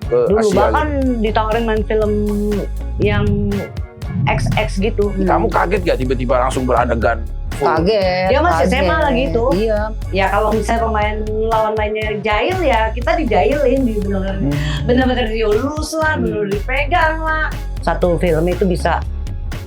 ke Dulu Asia. bahkan ditawarin main film yang XX gitu. Kamu kaget gak tiba-tiba langsung beradegan? Kaget. Dia masih SMA kaget. lagi tuh. Iya. Ya kalau misalnya pemain lawan mainnya jahil ya kita dijailin, bener-bener diulus lah, bener-bener dipegang lah. Satu film itu bisa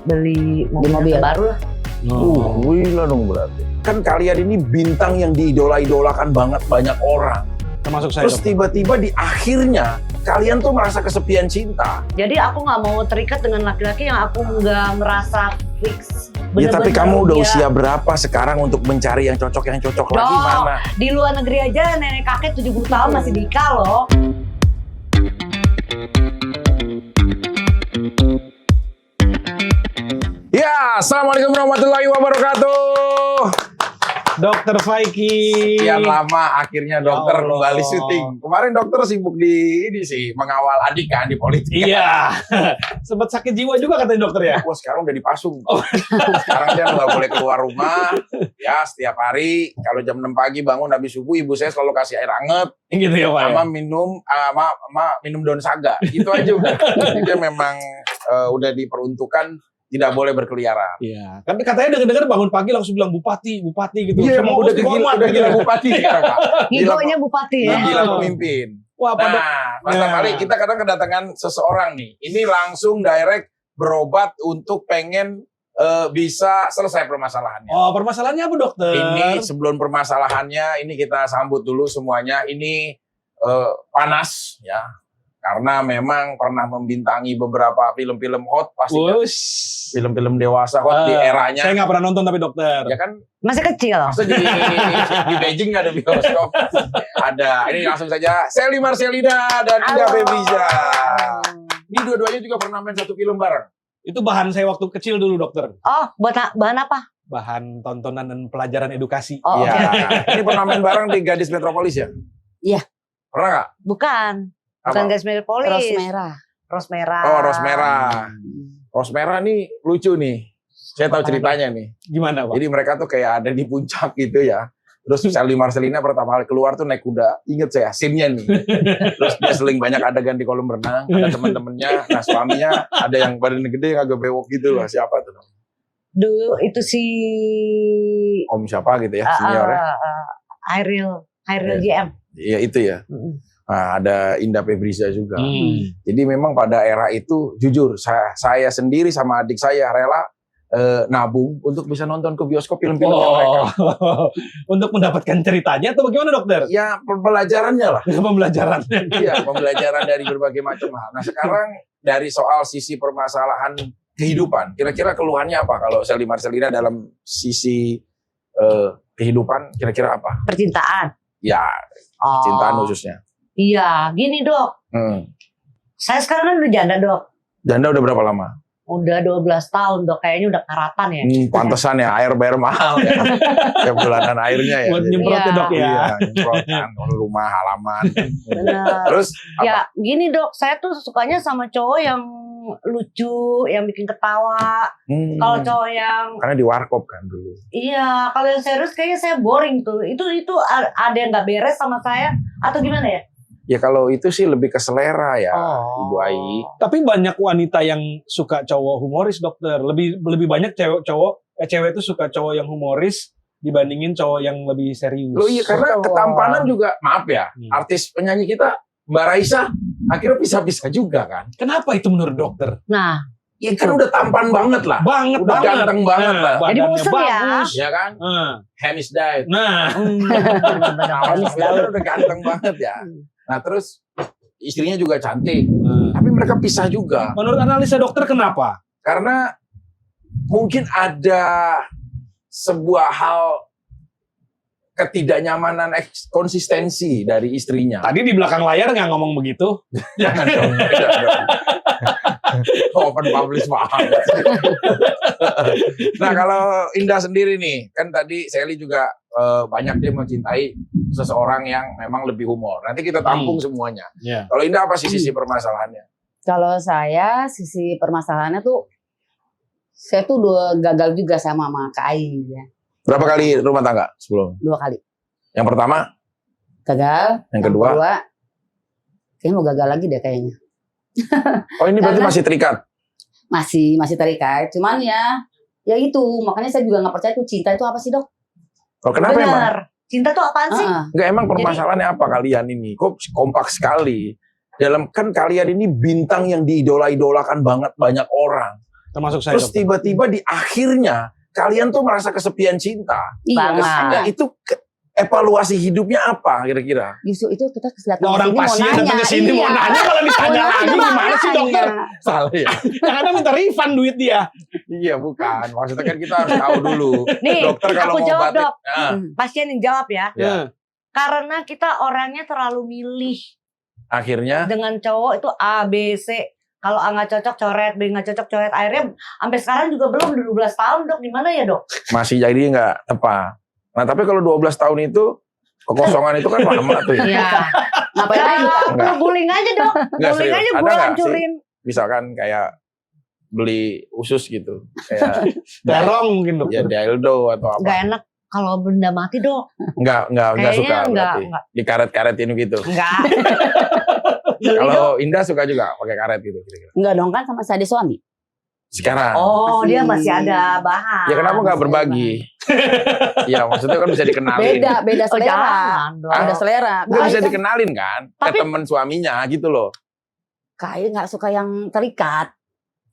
beli mobil baru lah. Gila dong berarti. Kan kalian ini bintang yang diidola-idolakan banget banyak orang. Termasuk saya. Terus tiba-tiba di akhirnya kalian tuh merasa kesepian cinta. Jadi aku nggak mau terikat dengan laki-laki yang aku nggak merasa fix. Ya tapi Bener-bener kamu udah dia- usia berapa sekarang untuk mencari yang cocok lagi mana? Di luar negeri aja nenek kakek 70 tahun masih nikah loh. Ya, assalamualaikum warahmatullahi wabarakatuh. Dokter Faiki. Sekian lama akhirnya dokter Ya Allah. kembali syuting. Kemarin dokter sibuk di ini sih mengawal adik kan di politik. Iya. Sempat sakit jiwa juga katanya dokter ya. Wah sekarang udah dipasung. Sekarang dia nggak boleh keluar rumah. Ya setiap hari kalau jam 6 pagi bangun habis subuh ibu saya selalu kasih air hangat Gitu ya Pak. sama minum daun saga. Itu aja udah. Jadi dia memang udah diperuntukkan tidak boleh berkeliaran. Iya. Tapi katanya dengar-dengar bangun pagi langsung bilang bupati gitu. Iya, Semua emang udah hormat gila gitu. bupati sekarang Pak. Ngigonya bupati ya. Gila pemimpin. Wah, pada Nah, Mas Ya. Kali kita kadang kedatangan seseorang nih. Ini langsung direct berobat untuk pengen bisa selesai permasalahannya. Oh, permasalahannya apa dokter? Ini sebelum permasalahannya, ini kita sambut dulu semuanya. Ini panas ya, karena memang pernah membintangi beberapa film-film hot, pasti kan? Film-film dewasa hot di eranya. Saya nggak pernah nonton tapi dokter. Ya kan, Masih kecil. masa di Beijing nggak ada bioskop? Ada. Ini langsung saja Sally Marcelina dan Indah Halo. Febriza. Ini dua-duanya juga pernah main satu film bareng. Itu bahan saya waktu kecil dulu dokter. Oh, buat bahan apa? Bahan tontonan dan pelajaran edukasi. Oh, Iya. oke. Ini pernah main bareng di Gadis Metropolis ya? Iya. Pernah nggak? Bukan. Bukan Apa? Gas Metropolis. Ros merah. Ros merah. Oh, Ros Merah. Ros Merah nih lucu nih. Saya tahu ceritanya nih. Gimana Pak? Jadi mereka tuh kayak ada di puncak gitu ya. Terus Sally Marcelina pertama kali keluar tuh naik kuda. Ingat saya scene-nya nih. Terus dia seling banyak adegan di kolam renang. Ada teman-temannya. Nah suaminya ada yang badan gede yang agak bewok gitu loh. Siapa tuh? Dulu itu si Om siapa gitu ya seniornya. Hairil Iya. GM. Iya itu ya. Nah, ada Indah Febriza juga. Jadi memang pada era itu jujur saya sendiri sama adik saya rela nabung untuk bisa nonton ke bioskop film-film mereka. Untuk mendapatkan ceritanya atau bagaimana dokter? Ya pembelajarannya lah. Pembelajarannya. Iya, pembelajaran dari berbagai macam hal. Nah, sekarang dari soal sisi permasalahan kehidupan, kira-kira keluhannya apa kalau Sally Marcelina dalam sisi kehidupan kira-kira apa? Percintaan. Ya, Oh. cintaan khususnya. Iya, gini dok. Saya sekarang kan udah janda dok. Janda udah berapa lama? Udah 12 tahun dok. Kayaknya udah karatan ya. Pantesan ya air bayar mahal ya. Ya bulanan airnya ya. Buat Jadi- nyemprot ya dok ya. Iya, nyemprot kan rumah halaman. Bener. Terus apa? Ya gini dok, saya tuh sukanya sama cowok yang lucu, yang bikin ketawa. Kalau cowok yang Karena di warkop kan dulu. iya, kalau yang serius kayaknya saya boring tuh. Itu ada yang nggak beres sama saya atau gimana ya? Ya kalau itu sih lebih ke selera ya, Oh. Ibu Ai. Tapi banyak wanita yang suka cowok humoris dokter. Lebih banyak cewek itu suka cowok yang humoris dibandingin cowok yang lebih serius. Loh iya karena Betul. ketampanan juga, maaf ya, artis penyanyi kita Mbak Raisa akhirnya pisah-pisah juga kan. Kenapa itu menurut dokter? Nah, Ya kan udah tampan banget lah. Banget Udah banget. ganteng banget lah. Jadi Badannya bosen ya? bagus. Ya kan? Hamis diet. Nah, Hamis diet udah ganteng banget ya. Nah terus istrinya juga cantik. Tapi mereka pisah juga. menurut analisa dokter kenapa? Karena mungkin ada sebuah hal ketidaknyamanan konsistensi dari istrinya. Tadi di belakang layar nggak ngomong begitu. Jangan dong. Open publish banget. Nah kalau Indah sendiri nih, kan tadi Sally juga banyak dia mencintai seseorang yang memang lebih humor. Nanti kita tampung semuanya. Ya. Kalau Indah apa sih sisi permasalahannya? Kalau saya sisi permasalahannya tuh saya tuh udah gagal juga sama Kak Ai ya. Berapa kali rumah tangga sebelum? 2 kali. Yang pertama, Gagal. yang kedua, kayaknya mau gagal lagi deh kayaknya. Oh ini berarti Karena- masih terikat. Masih terikat. Cuman ya itu makanya saya juga nggak percaya tuh cinta itu apa sih dok? Oh, kenapa emang? Bener. Cinta tuh apaan sih? Enggak, emang permasalahannya apa kalian ini? Kok kompak sekali? Kan kalian ini bintang yang diidola-idolakan banget banyak orang. Termasuk saya. Terus dokter. tiba-tiba di akhirnya kalian tuh merasa kesepian cinta. Banget. Nah, itu evaluasi hidupnya apa kira-kira? Justru itu kita datang Nah, orang kesini mau pasien nanya. datang ke sini mau Iya. nanya malah ditanya Mau lagi nanya, gimana sih dokter? Salah ya? Yang ada minta refund duit dia. Iya bukan. Maksudnya kan kita harus tahu dulu. Nih, Dokter kalau aku mau jawab, batik, Dok. Pasien yang jawab ya. Ya. Karena kita orangnya terlalu milih. akhirnya Dengan cowok itu A, B, C. Kalau A nggak cocok coret, B nggak cocok coret. Akhirnya sampai sekarang juga belum 12 tahun dok. Gimana ya dok? masih jadi nggak tepat. Nah tapi kalau 12 tahun itu kekosongan itu kan lama tuh ya. Iya. Ngapain lagi? Enggak. Bullying aja dok. Enggak, Bullying serius. aja Ada gue nggak hancurin. Misalkan kayak beli usus gitu, kayak Terong mungkin dokter. ya dildo atau apa? Gak enak kalau benda mati dok. Nggak suka Kayaknya berarti. enggak. Dikaret-karetin gitu. Enggak. Kalau Indah suka juga pakai karet gitu kira-kira. Enggak dong kan sama saya ada suami. Sekarang. Oh, Masih- dia masih ada bahan. Ya kenapa nggak masih berbagi? Ya maksudnya kan bisa dikenalin. Beda Oh, selera. jangan dong. Beda selera. Nggak bisa Kai kan- dikenalin kan? Ke Tapi- teman suaminya gitu loh. Kai nggak suka yang terikat.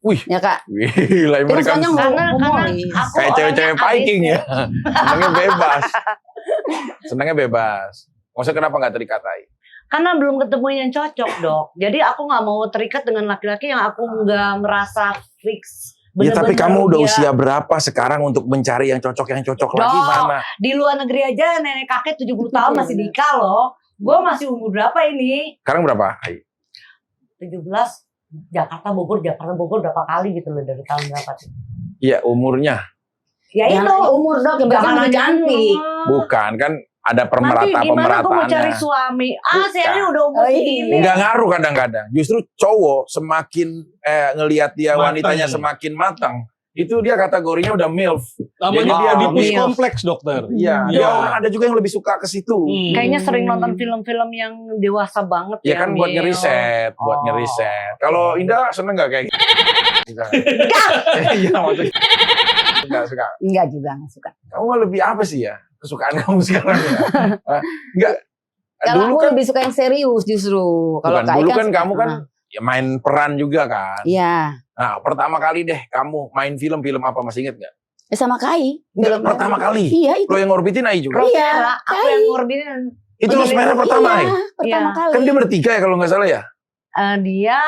Wih. Ya kak. Gila, Dia mereka sukanya Karena humoris. aku kayak cewek-cewek orangnya Viking ABC. ya. Senangnya bebas. Senangnya bebas. Maksudnya kenapa nggak terikat Tai? Karena belum ketemu yang cocok dok. Jadi aku nggak mau terikat dengan laki-laki yang aku nggak merasa fix. Ya tapi Bener-bener kamu udah dia- usia berapa sekarang untuk mencari yang cocok lagi Dok. mana? Di luar negeri aja nenek kakek 70 tahun masih nikah loh. Gue masih umur berapa ini? Sekarang berapa? Ai? 17. Jakarta Bogor berapa kali gitu loh dari tahun berapa sih? Iya umurnya. Ya Yang itu. umur dok yang Jangan penting nanya cantik. Bukan kan ada Nanti gimana gue mau pemerataannya. cari suami? Ah, Bukan. saya ini udah umur Oh, iya. segini. Nggak ngaruh kadang-kadang. Justru cowok semakin ngelihat dia Matang. wanitanya semakin matang, itu dia kategorinya udah MILF. Namanya Jadi dia di push milf. kompleks dokter. Iya. Iya. Dia orang ada juga yang lebih suka ke situ. Kayaknya sering nonton film-film yang dewasa banget Ya kan buat Mil. ngeriset, buat Oh. ngeriset. Kalau Indah seneng nggak kayak gitu? Iya maksudnya. Nggak suka. Enggak juga nggak suka. Kamu mah lebih apa sih ya kesukaan kamu sekarang ya? Hah? Nggak. Kalau Dulu aku kan, lebih suka yang serius justru. Kalau bukan, Kai dulu kan suka- kamu kan ya main peran juga kan. Iya. Nah pertama kali deh kamu main film apa masih inget nggak? Sama Kai. Nggak, Film- pertama kali. Iya itu. Lo yang ngorbitin Ai juga. Rose Iya, Merah, aku Kai. yang ngorbitin. Itu Rose Merah pertama Ai. Iya, pertama Iya. kali. Kan dia bertiga ya kalau nggak salah ya. Dia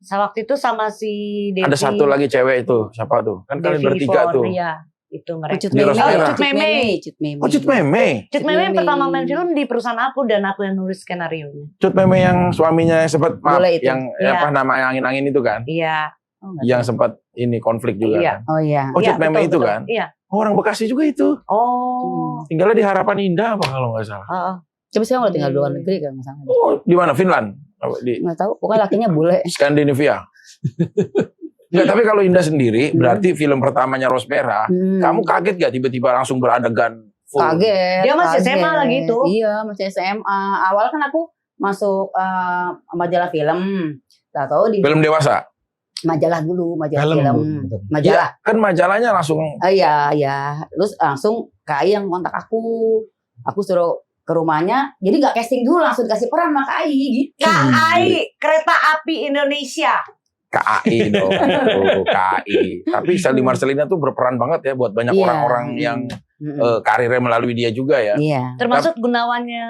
waktu itu sama si Devi. Ada satu lagi cewek itu siapa tuh? Kan kalian Devi bertiga tuh. Iya, itu mereka. Cut Di Rose Meme. Merah. Cut Meme. Cut Meme. Oh Cut Meme. Cut Meme Meme. pertama main film di perusahaan aku dan aku yang nulis skenario nya. Cut Meme yang suaminya sempat maaf, Boleh itu. yang Iya. apa nama yang angin-angin itu kan? Iya. Oh, nggak Yang tahu. sempat ini konflik juga Iya. kan? Oh iya. Oh, Iya, Cut Meme betul, itu betul. kan? Iya. Oh, orang Bekasi juga itu. Oh. Tinggalnya di Harapan Indah apa kalau nggak salah? Heeh. Coba sekarang udah tinggal di luar negeri kan misalnya. Oh, di mana? Finland? Apa, di Nggak tahu. Pokoknya lakinya bule. Skandinavia. Enggak, tapi kalau Indah sendiri, berarti film pertamanya Rose Merah, kamu kaget gak tiba-tiba langsung beradegan full? Kaget. Dia masih kaget. SMA lagi tuh. Iya, masih SMA. Awal kan aku masuk majalah film. Gak tahu di Film dewasa? majalah dulu, majalah Film, film. betul. Majalah. Kan majalahnya langsung Iya, iya. Terus langsung Kai yang kontak aku. Aku suruh ke rumahnya. Jadi gak casting dulu, langsung dikasih peran sama Kai gitu. KAI, Kereta Api Indonesia. KAI dong. Tuh, KAI. Tapi Sally Marcelina tuh berperan banget ya buat banyak Iya. orang-orang yang karirnya melalui dia juga ya. Iya. Termasuk Gunawannya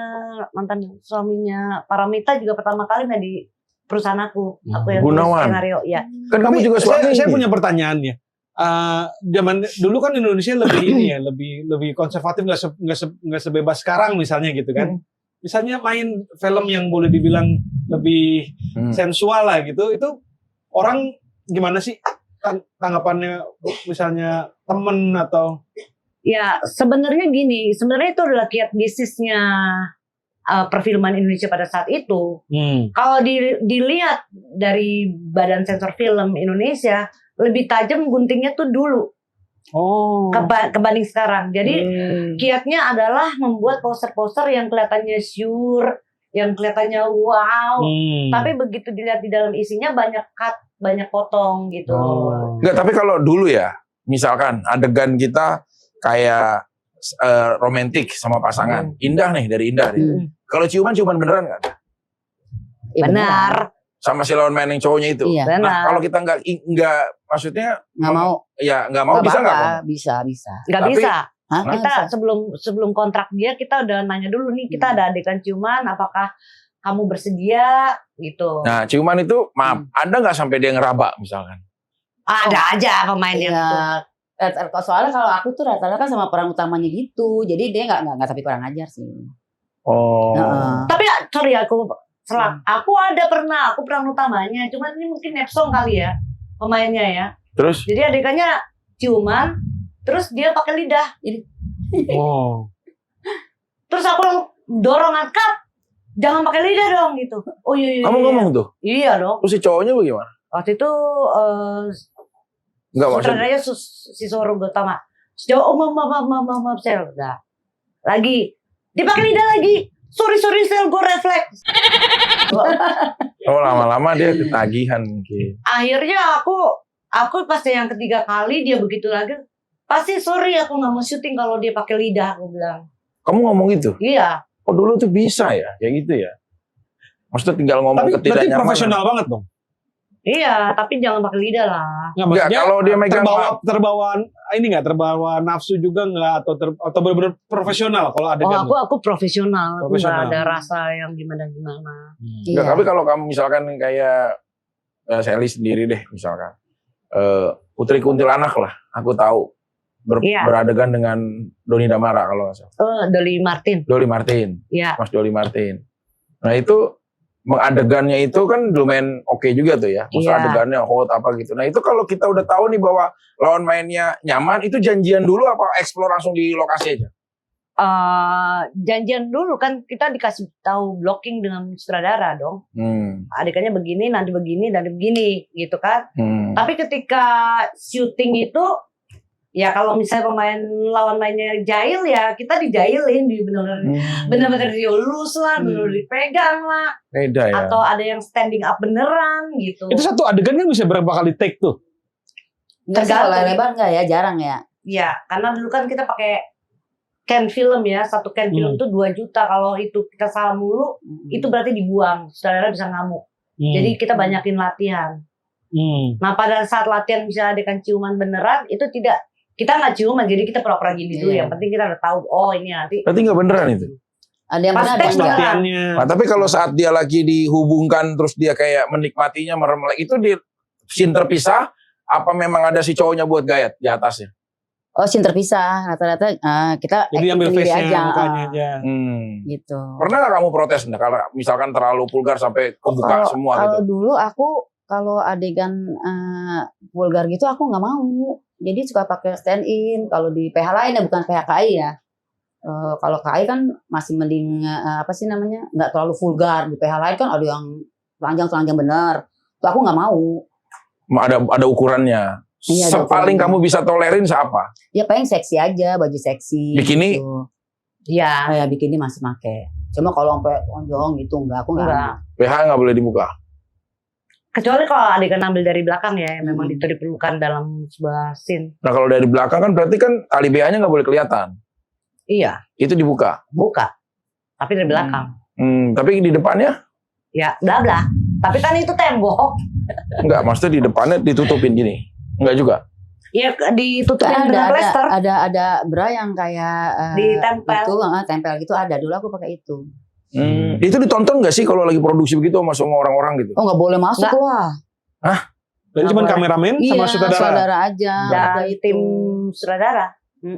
mantan suaminya Paramita juga pertama kali main di perusahaan aku. Aku yang nulis Gunawan. skenario. Ya. Kan kamu juga suami. Saya ini. punya pertanyaannya. Zaman dulu kan Indonesia lebih ini ya, lebih konservatif, nggak sebebas sekarang misalnya gitu kan. Misalnya main film yang boleh dibilang lebih sensual lah gitu, itu orang gimana sih tanggapannya, misalnya temen atau Ya, sebenarnya gini, sebenarnya itu adalah kiat bisnisnya perfilman Indonesia pada saat itu. Kalau dilihat dari Badan Sensor Film Indonesia, lebih tajam guntingnya tuh dulu kebanding sekarang. Jadi kiatnya adalah membuat poster-poster yang kelihatannya sure, yang kelihatannya wow, tapi begitu dilihat di dalam isinya banyak cut, banyak potong gitu. Enggak, tapi kalau dulu ya, misalkan adegan kita kayak romantik sama pasangan, indah nih dari indah. Kalau ciuman beneran nggak? Iya, Benar. Sama si lawan main yang cowoknya itu. Iya. Nah, Benar. kalau kita nggak, maksudnya Nggak mau. Ya nggak mau, bisa nggak? Kom? Bisa. Nggak Tapi- bisa. Hah? Kita sebelum kontrak dia, kita udah nanya dulu nih, kita ada adegan ciuman, apakah kamu bersedia gitu. Nah, ciuman itu, maaf, ada nggak sampai dia ngeraba misalkan? Ada aja pemain yang itu. Iya. Soalnya kalau aku tuh rata-rata kan sama peran utamanya gitu, jadi dia nggak tapi kurang ajar sih. Oh. Heeh. Tapi sorry aku ada pernah, aku peran utamanya, cuman ini mungkin nepsong kali ya pemainnya ya. Terus? Jadi adegannya ciuman, terus dia pakai lidah. Oh. Terus aku dorong angkat, jangan pakai lidah dong gitu. Oh iya. Kamu ngomong tuh? Iya dong. Terus si cowoknya bagaimana? Waktu itu Enggak maksudnya. sutradaranya si Soro Gotama. Sejauh maaf saya udah. Lagi dipakai lidah lagi. Sorry sel gue refleks. Oh, lama-lama dia ketagihan mungkin. Akhirnya aku pas yang ketiga kali dia begitu lagi. Pasti sorry aku nggak mau syuting kalau dia pakai lidah, aku bilang. Kamu ngomong itu? Iya. Oh, dulu tuh bisa ya, kayak gitu ya. Maksudnya tinggal ngomong Tapi berarti ketidaknyamanan. profesional banget dong. Iya, tapi jangan pakai lidah lah. Nggak, Enggak, maksudnya kalau dia megang terbawa nafsu juga nggak, atau benar-benar profesional kalau ada Oh, aku profesional, aku Profesional. nggak ada rasa yang gimana. Enggak, Iya. tapi kalau kamu misalkan kayak Sally sendiri deh misalkan. Putri Kuntilanak lah, aku tahu. Iya. Beradegan dengan Doni Damara kalau nggak salah. Dolly Martin. Doli Martin. Iya. Mas Doli Martin. Nah itu mengadegannya itu kan lumayan oke juga tuh ya. Maksud Iya. adegannya hot apa gitu. Nah itu kalau kita udah tahu nih bahwa lawan mainnya nyaman, itu janjian dulu apa explore langsung di lokasi aja? Janjian dulu kan kita dikasih tahu blocking dengan sutradara dong. Adegannya begini, nanti begini, dan begini gitu kan. Tapi ketika syuting itu ya kalau misalnya pemain lawan mainnya jahil ya kita dijailin, bener-bener dielus lah, bener-bener dipegang lah, Beda ya. atau ada yang standing up beneran gitu. Itu satu adegan kan bisa berapa kali take tuh? Nggak sih, tergantung. kalau lebar nggak ya, jarang ya. Ya karena dulu kan kita pakai can film ya, satu can film tuh 2 juta. Kalau itu kita salah mulu, itu berarti dibuang, saudara bisa ngamuk. Jadi kita banyakin latihan. Nah pada saat latihan bisa adegan ciuman beneran, itu tidak, kita nggak ciuman, jadi kita pura-pura gini dulu. Iya. Yang penting kita udah tahu, oh ini nanti. Berarti nggak beneran itu? Ada yang Pas benar, ada tes yang enggak. Latihannya. Nah, tapi kalau saat dia lagi dihubungkan terus dia kayak menikmatinya merem, itu di scene terpisah apa memang ada si cowoknya buat gayat di atasnya? Oh, scene terpisah. Rata-rata kita Jadi ambil sendiri face-nya, mukanya ah, aja. gitu. Pernah nggak kamu protes nggak kalau misalkan terlalu vulgar sampai kebuka semua Kalau gitu? dulu aku kalau adegan vulgar gitu aku nggak mau. Jadi suka pakai stand in. Kalau di PH lain ya, bukan PH KI ya. Kalau KI kan masih mending apa sih namanya, nggak terlalu vulgar. Di PH lain kan ada yang telanjang bener. Tuh aku nggak mau. Ada ukurannya. Iya, ada Paling ukurannya. kamu bisa tolerin siapa? Ya paling seksi aja, baju seksi. Bikini? Gitu. Ya, Ya bikini masih make. Cuma kalau sampai lonjong gitu enggak, aku enggak. enggak. PH nggak boleh dibuka. Kecuali kalau adegan ambil dari belakang ya, yang memang itu diperlukan dalam sebuah scene. Nah kalau dari belakang kan berarti kan tali BH-nya nggak boleh kelihatan. Iya, Itu dibuka. buka. Tapi dari belakang. Tapi di depannya Ya, bla bla. Tapi kan itu tembok. nggak. Maksudnya di depannya ditutupin gini. Nggak juga. Ya ditutupin Kan dengan plester. ada bra yang kayak Ditempel. itu tempel gitu ada. Dulu aku pakai itu. Itu ditonton nggak sih kalau lagi produksi begitu sama semua orang-orang gitu? Oh nggak boleh masuk Nggak. lah. Jadi cuma Nggak kameramen Iya, sama sutradara. saudara aja. Ada Dan itu. tim sutradara.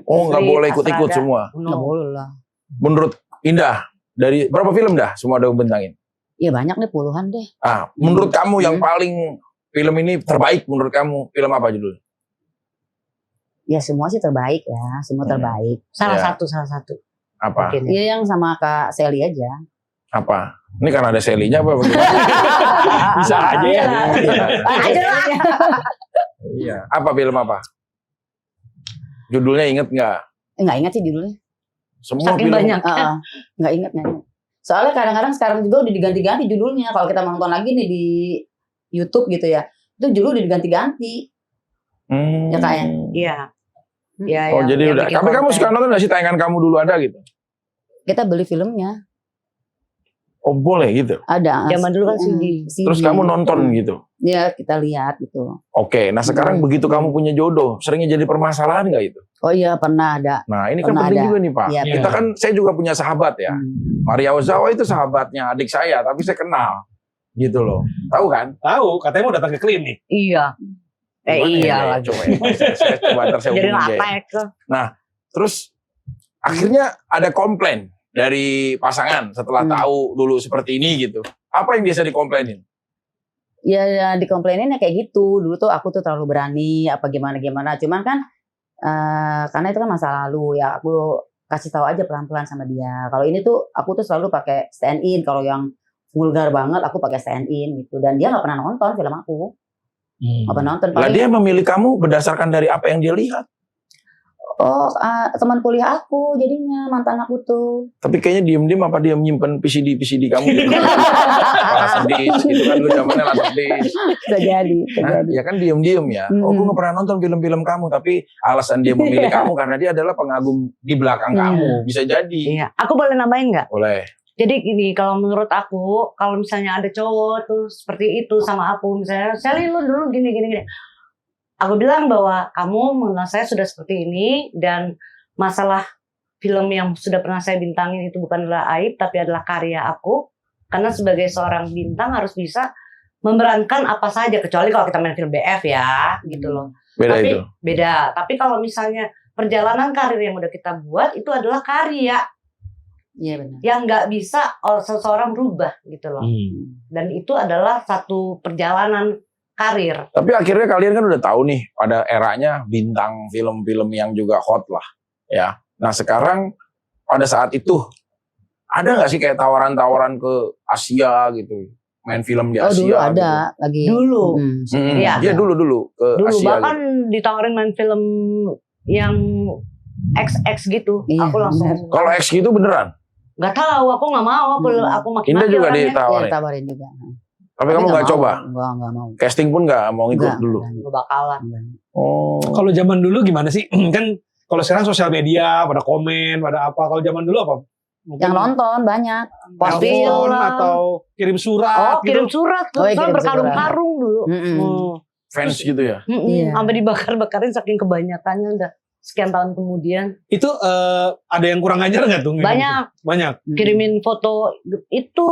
Oh nggak Istri, boleh ikut-ikut Astrada. semua. Nggak boleh lah. Menurut Indah dari berapa film dah semua ada bentangin? Iya banyak deh, puluhan deh. Menurut kamu yang paling film ini terbaik menurut kamu film apa judulnya? Ya semua sih terbaik ya, semua terbaik. Salah Ya. satu. Apa? Mungkin ya. Iya yang sama Kak Sally aja. Apa? Ini kan ada Sally-nya apa? Bagaimana? Bisa aja ya. Aja lah. Iya. Apa film apa? Judulnya inget nggak? Nggak ingat sih judulnya. Semua Saking film. banyak. Nggak ingat. Soalnya kadang-kadang sekarang juga udah diganti-ganti judulnya. Kalau kita nonton lagi nih di YouTube gitu ya, itu judul udah diganti-ganti. Ya Kak ya? Iya. Ya, Oh yang- jadi yang udah. bikin Tapi kamu konten. suka nonton nggak sih tayangan kamu dulu ada gitu? Kita beli filmnya, Oh boleh gitu. ada. Zaman dulu kan CD. Terus kamu nonton gitu. Ya kita lihat gitu. Oke. Nah sekarang begitu kamu punya jodoh, seringnya jadi permasalahan nggak itu? Oh iya pernah ada. Nah ini kan Pernah penting ada. juga nih Pak. Iya, Kita kan, saya juga punya sahabat ya. Maria Ozawa itu sahabatnya adik saya, tapi saya kenal. Gitu loh. Tahu kan? Tahu, katanya mau datang ke klinik. Iya. Gimana Iya ya? lah. Coba ya. Saya coba ntar saya Jadi hubungin dia ya. attack. Terus akhirnya ada komplain dari pasangan setelah tahu dulu seperti ini gitu. Apa yang biasa dikomplainin? Ya dikomplainin ya kayak gitu. Dulu tuh aku tuh terlalu berani apa gimana. Cuman kan karena itu kan masa lalu ya, aku kasih tahu aja pelan-pelan sama dia. Kalau ini tuh aku tuh selalu pakai stand in. Kalau yang vulgar banget aku pakai stand in gitu. Dan dia nggak pernah nonton film aku. Nggak pernah nonton. Lah Paling, dia memilih kamu berdasarkan dari apa yang dia lihat. oh teman kuliah aku jadinya mantan aku tuh. Tapi kayaknya diem-diem apa dia menyimpan PCD kamu gitu. Langsung disk gitu kan lu zamannya langsung disk. Bisa jadi. Nah, ya kan diem-diem ya. Oh gue gak pernah nonton film-film kamu, tapi alasan dia memilih kamu karena dia adalah pengagum di belakang kamu. Bisa jadi. Iya. Aku boleh nambahin nggak? Boleh. Jadi gini, kalau menurut aku, kalau misalnya ada cowok tuh seperti itu sama aku, misalnya, Sally lu dulu gini. Aku bilang bahwa kamu mengenal saya sudah seperti ini, dan masalah film yang sudah pernah saya bintangin itu bukanlah aib, tapi adalah karya aku. Karena sebagai seorang bintang harus bisa memerankan apa saja, kecuali kalau kita main film BF ya, gitu loh. Beda Tapi itu. beda. Tapi kalau misalnya perjalanan karir yang udah kita buat, itu adalah karya Iya benar. yang nggak bisa seseorang rubah gitu loh. Dan itu adalah satu perjalanan karir. Tapi akhirnya kalian kan udah tahu nih pada eranya bintang film-film yang juga hot lah, ya. Nah sekarang pada saat itu ada nggak sih kayak tawaran-tawaran ke Asia gitu, main film di Oh Asia? dulu ada lagi. Dulu. Iya. Iya. Dulu ke Dulu Asia. bahkan ditawarin main film yang XX gitu. Iya, Aku langsung Gitu. Kalau X gitu beneran? nggak tahu, aku nggak mau, aku makin Indah juga Iya ditawarin. ditawarin juga. Tapi kamu nggak mau. coba? Nggak mau. Casting pun nggak mau ikut Nggak. dulu. Gue bakalan. Oh. Kalau zaman dulu gimana sih? Kan kalau sekarang sosial media, pada komen, pada apa. Kalau zaman dulu apa? Mungkin Yang nonton banyak. Post telepon film. atau kirim surat Oh, gitu. kirim surat tuh, Oh, iya, kirim berkarung-karung dulu. Fans gitu ya? Iya. Sampai dibakar-bakarin saking kebanyakannya udah sekian tahun kemudian. Itu ada yang kurang ajar nggak tuh? Banyak. Banyak. Kirimin foto itu.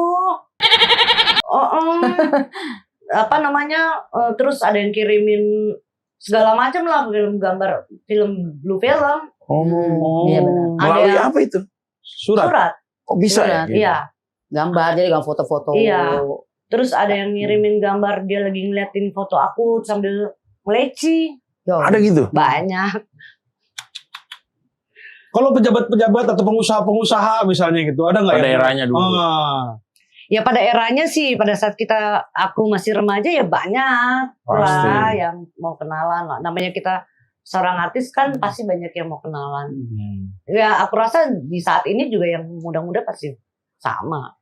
Apa namanya? Terus ada yang kirimin segala macam lah, film gambar, film blue film, Oh. Iya benar. Melalui Ada- apa itu? Surat. surat. Kok bisa Surat, ya? Gitu? Iya. Gambar jadi gambar foto-foto. Iya. Terus ada yang ngirimin gambar dia lagi ngeliatin foto aku sambil ngeleci. Yo. Ada gitu? Banyak. Kalau pejabat-pejabat atau pengusaha-pengusaha misalnya gitu, ada nggak Pada yang- eranya dulu. Ya pada eranya sih, pada saat aku masih remaja ya banyak Pasti. lah yang mau kenalan lah. Namanya kita seorang artis kan pasti banyak yang mau kenalan. Ya aku rasa di saat ini juga yang muda-muda pasti sama.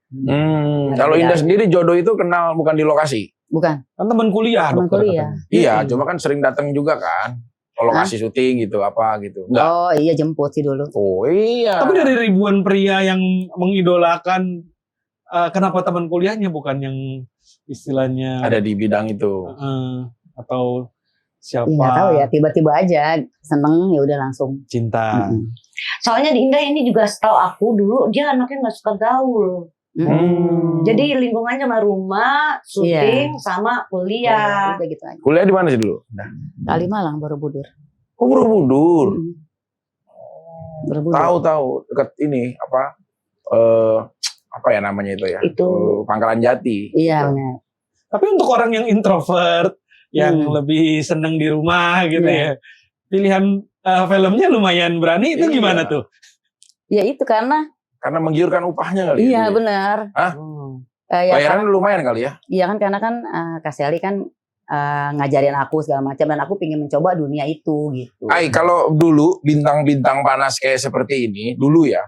Kalau Indah sendiri jodoh itu kenal bukan di lokasi? Bukan. Kan teman kuliah, Teman dokter kuliah. katanya. Iya, cuma kan sering datang juga kan. Kalau Hah? ngasih syuting gitu apa gitu. Enggak. Oh iya jemput sih dulu. Oh iya. Tapi dari ribuan pria yang mengidolakan, kenapa teman kuliahnya bukan yang istilahnya Ada di bidang itu. atau siapa Iya nggak tahu ya, tiba-tiba aja seneng ya udah langsung. cinta? Mm-mm. Soalnya di Indah ini juga setahu aku dulu dia anaknya nggak suka gaul. Jadi lingkungannya cuma rumah, syuting, sama kuliah. Udah gitu aja. Kuliah di mana sih dulu? Nah. Kali Malang Borobudur. Oh, Borobudur. Borobudur. Tahu dekat ini apa ya namanya itu ya? Itu. Pangkalan Jati. Iya benar. Tapi untuk orang yang introvert, yang lebih seneng di rumah gitu Iya. ya, pilihan filmnya lumayan berani itu Iya. gimana tuh? Ya itu karena Karena menggiurkan upahnya kali. iya ya, benar. Hah? Ya, Bayaran lumayan kali ya? iya kan karena kan Kak Sally kan ngajarin aku segala macam dan aku pengen mencoba dunia itu gitu. Ai, kalau dulu bintang-bintang panas kayak seperti ini, dulu ya,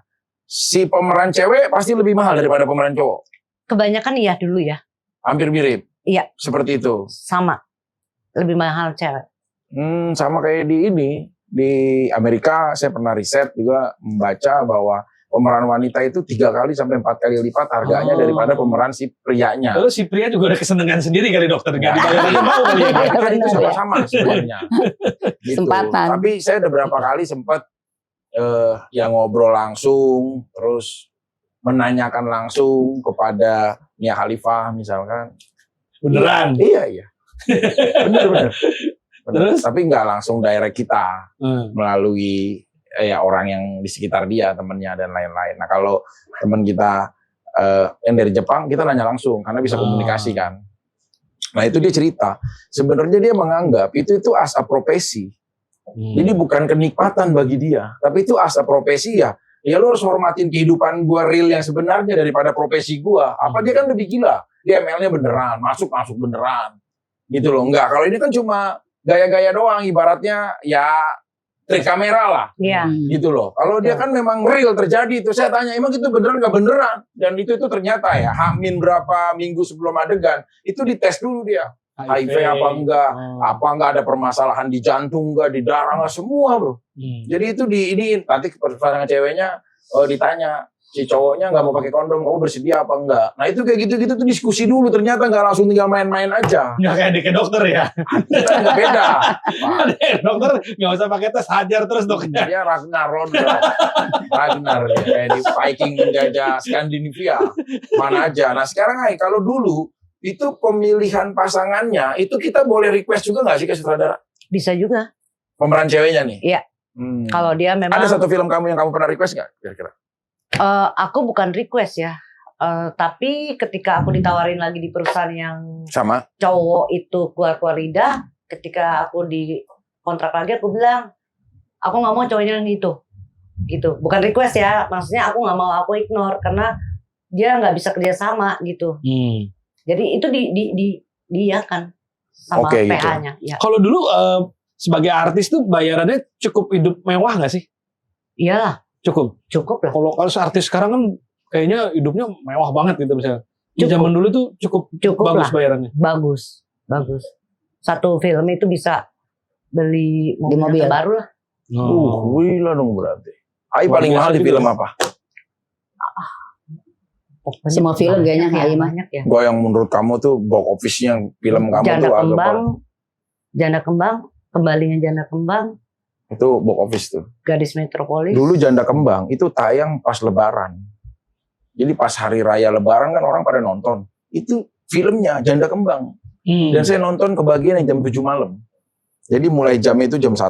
si pemeran cewek pasti lebih mahal daripada pemeran cowok. Kebanyakan iya dulu ya. Hampir mirip. Iya. Seperti itu. Sama. Lebih mahal cewek. Sama kayak di ini. Di Amerika saya pernah riset juga membaca bahwa pemeran wanita itu 3 kali sampai 4 kali lipat harganya daripada pemeran si prianya. Lalu si pria juga ada kesenangan sendiri kali dokter, nggak dibayar aja mau kali ya. Kan itu sama-sama sebenarnya. Gitu. Kesempatan. Tapi saya udah berapa kali sempat yang ngobrol langsung, terus menanyakan langsung kepada Mia Khalifah misalkan. Beneran? Iya. Bener. Terus? Tapi nggak langsung direct kita melalui orang yang di sekitar dia, temennya dan lain-lain. Nah kalau teman kita yang dari Jepang, kita nanya langsung karena bisa komunikasi kan. Nah itu dia cerita. Sebenarnya dia menganggap itu as a profesi. Jadi bukan kenikmatan bagi dia, tapi itu as a profesi ya. Ya lo harus hormatin kehidupan gua real yang sebenarnya daripada profesi gua. Apa dia kan lebih gila? Dia ML-nya beneran, masuk beneran. Gitu loh. Enggak, kalau ini kan cuma gaya-gaya doang, ibaratnya ya trik kamera lah. Iya. Gitu loh. Kalau dia kan memang real terjadi itu. Saya tanya, emang itu beneran nggak beneran? Dan itu ternyata ya, Hamin berapa minggu sebelum adegan, itu dites dulu dia. HIV apa enggak ada permasalahan di jantung enggak, di darah enggak, semua bro. Jadi itu nanti pasangan ceweknya ditanya, si cowoknya nggak mau pakai kondom, kamu bersedia apa enggak? Nah itu kayak gitu-gitu tuh diskusi dulu, ternyata nggak langsung tinggal main-main aja. Nggak kayak ke dokter ya? Nggak beda. Dokter nggak usah pakai tes, hajar terus dokter. Dia Ragnar dia, kayak di Viking menjajah Skandinavia, mana aja. Nah sekarang kalau dulu itu pemilihan pasangannya, itu kita boleh request juga nggak sih ke sutradara? Bisa juga. Pemeran ceweknya nih? Iya. Kalau dia memang... Ada satu film kamu yang kamu pernah request nggak kira-kira? Aku bukan request ya. Tapi ketika aku ditawarin lagi di perusahaan yang sama cowok itu keluar lidah, ketika aku di kontrak lagi aku bilang, aku nggak mau cowoknya yang gitu. Bukan request ya, maksudnya aku nggak mau, aku ignore karena dia nggak bisa kerja sama gitu. Jadi itu dia kan sama PH-nya. Gitu. Ya. Kalau dulu sebagai artis tuh bayarannya cukup hidup mewah nggak sih? Iyalah. Cukup lah. Kalau artis sekarang kan kayaknya hidupnya mewah banget gitu misalnya. Di zaman dulu tuh cukup bagus lah. Bayarannya. Bagus. Satu film itu bisa beli mobil baru lah. Gila dong berarti. Paling mahal di film apa? Semua film kayaknya kayak banyak ya. Gua yang menurut kamu tuh box office-nya film kamu Janda tuh Kembang, Janda Kembang, Kembalinya Janda Kembang. Itu box office tuh. Gadis Metropolis. Dulu Janda Kembang itu tayang pas Lebaran. Jadi pas hari raya Lebaran kan orang pada nonton. Itu filmnya Janda Kembang. Dan saya nonton kebagian yang jam 7 malam. Jadi mulai jam itu jam 1,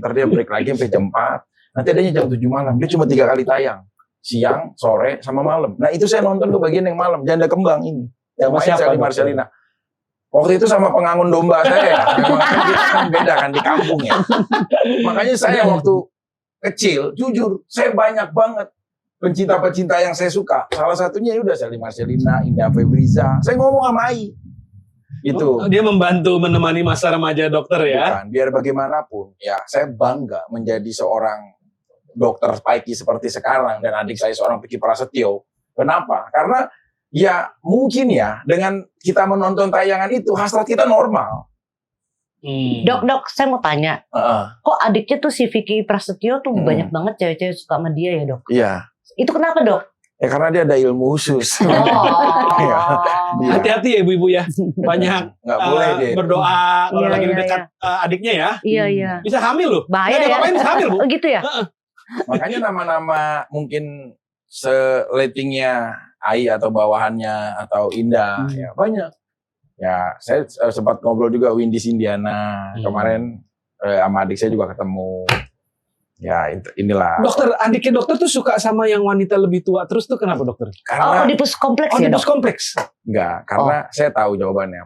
ntar dia break lagi sampai jam 4. Nanti adanya jam 7 malam. Dia cuma 3 kali tayang. Siang, sore, sama malam. Nah itu saya nonton kebagian yang malam. Janda Kembang ini. Yang main Sally Marcelina. Waktu itu sama pengangun domba saya. Memang kita kan beda kan di kampung ya. Makanya saya waktu kecil, jujur, saya banyak banget pencinta-pencinta yang saya suka. Salah satunya ya udah Sally Marcelina, Indah Febriza. Saya ngomong sama Ai. Gitu. Dia membantu menemani masa remaja dokter ya. Bukan, biar bagaimanapun, ya saya bangga menjadi seorang dokter Spikey seperti sekarang dan adik saya seorang Vicky Prasetyo. Kenapa? Karena ya mungkin ya dengan kita menonton tayangan itu hasrat kita normal. Dok, saya mau tanya. Kok adiknya tuh si Vicky Prasetyo tuh banyak banget cewek-cewek suka sama dia ya dok? Iya. Itu kenapa dok? Ya karena dia ada ilmu khusus. Hati-hati ya ibu-ibu ya. Banyak nggak boleh deh berdoa kalau lagi dekat adiknya ya. Iya. Bisa hamil loh. Bahaya ya. Bisa hamil Bu. Oh gitu ya. Makanya nama-nama mungkin seletingnya Ai atau bawahannya atau Indah ya banyak. Ya saya sempat ngobrol juga Windy Sindiana kemarin sama adik saya juga ketemu. Ya inilah. Dokter, adiknya dokter tuh suka sama yang wanita lebih tua terus tuh kenapa dokter? Karena Oedipus kompleks ya Oedipus dok? kompleks? Enggak, karena saya tahu jawabannya.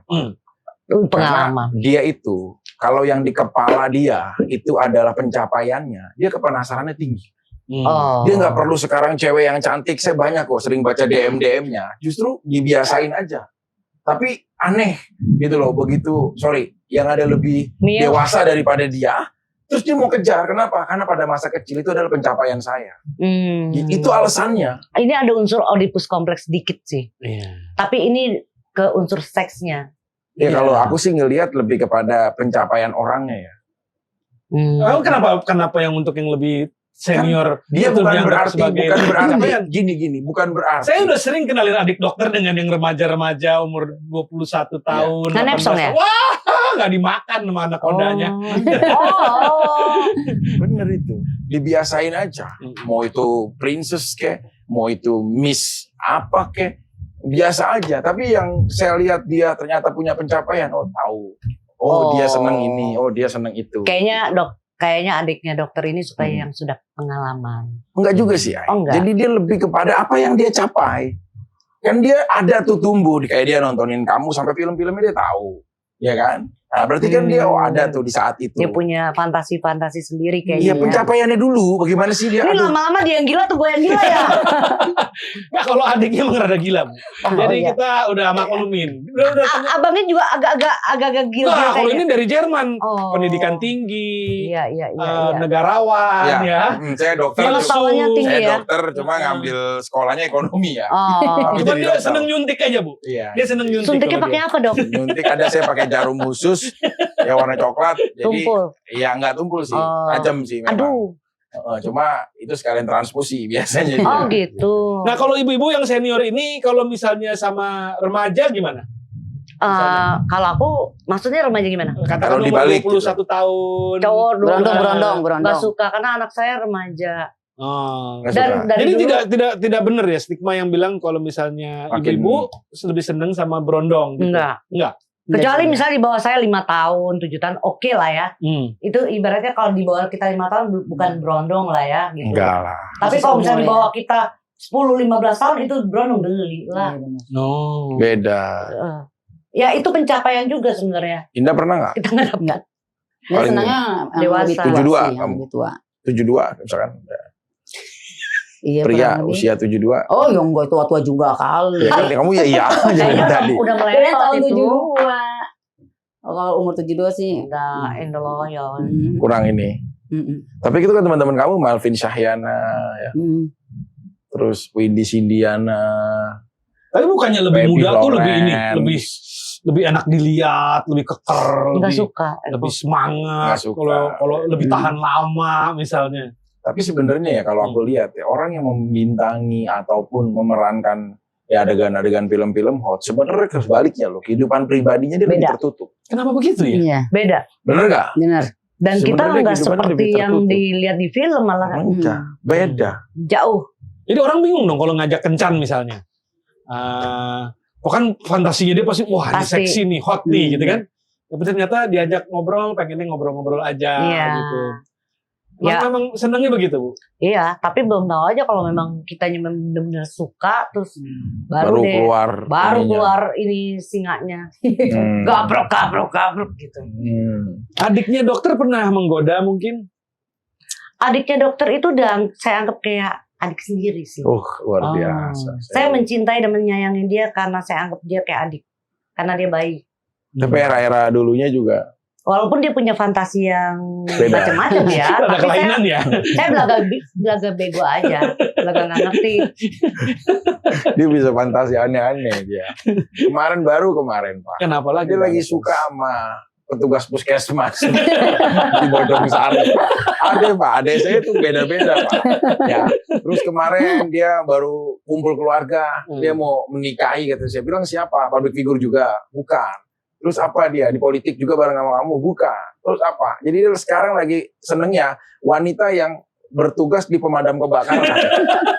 Pengalaman. Karena dia itu, kalau yang di kepala dia itu adalah pencapaiannya, dia kepenasarannya tinggi. Dia nggak perlu sekarang cewek yang cantik, saya banyak kok sering baca DM-nya, justru dibiasain aja. Tapi aneh gitu loh, begitu, yang ada lebih dewasa daripada dia, Terus dia mau kejar, kenapa? Karena pada masa kecil itu adalah pencapaian saya. Hmm. Itu alasannya. Ini ada unsur Oedipus kompleks dikit sih. Iya. Tapi ini ke unsur seksnya. Ya Iya. kalau aku sih ngelihat lebih kepada pencapaian orangnya ya. Oh, kenapa yang untuk yang lebih senior Dia itu bukan dianggap berarti pencapaian? gini, bukan berarti. Saya udah sering kenalin adik dokter dengan yang remaja-remaja umur 21 tahun. Kan 18 Nepsong ya? tahun. Wah, nggak dimakan sama anak kodanya. Oh. Bener itu. Dibiasain aja. Mau itu princess kek, mau itu miss apa kek, biasa aja. Tapi yang saya lihat dia ternyata punya pencapaian, tahu. Oh, dia seneng ini, oh dia seneng itu. Kayaknya adiknya dokter ini suka yang sudah pengalaman. Enggak juga sih, Ay. Oh, enggak. Jadi dia lebih kepada apa yang dia capai. Kan dia ada tuh tumbuh, kayak dia nontonin kamu sampai film-filmnya dia tahu. Ya kan? Nah, berarti kan dia ada tuh di saat itu. Dia punya fantasi-fantasi sendiri kayaknya. Iya, pencapaiannya dulu. Bagaimana sih dia? Ini Aduh. lama-lama dia yang gila tuh gue yang gila ya. Nah, kalau adiknya emang rada gila, Bu. Jadi iya. kita udah maklumin. Udah. Abangnya juga agak-agak gila. Nah, kalau kayaknya. ini dari Jerman, Oh. pendidikan tinggi, Iya. negarawan, ya. Saya dokter. Pengetahuannya tinggi Saya ya. dokter, cuma ngambil sekolahnya ekonomi ya. Oh. Tapi Cuma jadi dia dokter. seneng nyuntik aja, Bu. Iya. Dia seneng nyuntik. Suntiknya kalau pakai dia. apa dok? Nyuntik ada saya pakai jarum khusus yang warna coklat. Jadi Tumpul. ya nggak tumpul sih, Oh. tajam sih memang. Aduh. Cuma itu sekalian transfusi biasanya. Oh dia. gitu. Nah, kalau ibu-ibu yang senior ini, kalau misalnya sama remaja gimana? Kalau aku maksudnya remaja gimana? Katakan Kalau umur dibalik 21 tahun. Cowok dulu Berondong. nggak suka karena anak saya remaja. Oh. Nggak Dan suka. dari Jadi dulu tidak benar ya stigma yang bilang kalau misalnya Makin- ibu-ibu lebih seneng sama berondong gitu. enggak. Kecuali misalnya di bawah saya 5 tahun, 7 tahun, oke lah ya. Itu ibaratnya kalau di bawah kita 5 tahun bukan berondong lah ya. Gitu. Enggak lah. Tapi Masih kalau misalnya di seumur bawah kita 10-15 tahun itu berondong beli lah. No. Beda. Ya itu pencapaian juga sebenarnya. Indah pernah nggak? Kita nggak dapat. Dia senangnya yang Dewasa. lebih tua 72 sih, yang kamu. lebih tua. 72 misalkan. Iya, Pria kurang lebih. usia 72. Oh, yang gue tua-tua juga kali. Ya kan kamu ya iya aja Kayaknya dari tadi. udah Kirain meletot tahun itu. 72. Oh, kalau umur 72 sih. Enggak, Endoloyon. Kurang ini. Tapi itu kan teman-teman kamu Malvin Syahyana ya. Terus Windy Sindiana. Tapi bukannya lebih Baby muda tuh lebih ini, Lawrence. lebih enak dilihat, lebih keker, Enggak lebih suka. lebih semangat. Nggak suka. Kalau lebih tahan lama misalnya. Tapi sebenarnya ya kalau aku lihat ya orang yang membintangi ataupun memerankan ya adegan-adegan film-film hot sebenarnya sebaliknya loh, kehidupan pribadinya dia lebih Beda. tertutup. Kenapa begitu ya? Iya, Beda. Bener gak? benar. Dan kita Sebenarnya nggak kehidupannya seperti lebih yang tertutup. dilihat di film malah Enggak, beda. jauh. Jadi orang bingung dong kalau ngajak kencan misalnya. Kok kan fantasinya dia pasti wah ini Pasti. seksi nih, hot nih gitu kan. Tapi ternyata diajak ngobrol, pengennya ngobrol-ngobrol aja Iya. gitu. Ya. Memang senangnya begitu, Bu. Iya, tapi belum tahu aja kalau memang kitanya benar-benar suka terus baru deh keluar. baru ininya. keluar ini singanya. Gabrok gitu. Adiknya dokter pernah menggoda mungkin? Adiknya dokter itu udah saya anggap kayak adik sendiri sih. Luar biasa. Saya mencintai dan menyayangi dia karena saya anggap dia kayak adik. Karena dia baik. Tapi era-era dulunya juga Walaupun dia punya fantasi yang Beda. macam-macam ya, Ada tapi kelainan ya. saya belaga bego aja, belaga nggak ngerti. dia bisa fantasi aneh-aneh dia. Kemarin Pak. Kenapa lagi? Dia lagi suka sama petugas puskesmas di Bodong Sari. Ada Pak, ada saya itu beda-beda Pak. Ya, terus kemarin dia baru kumpul keluarga, dia mau menikahi gitu. Saya bilang siapa? Public figure juga, bukan. Terus apa dia di politik juga bareng sama kamu, bukan. Terus apa? Jadi dia sekarang lagi senengnya wanita yang bertugas di pemadam kebakaran.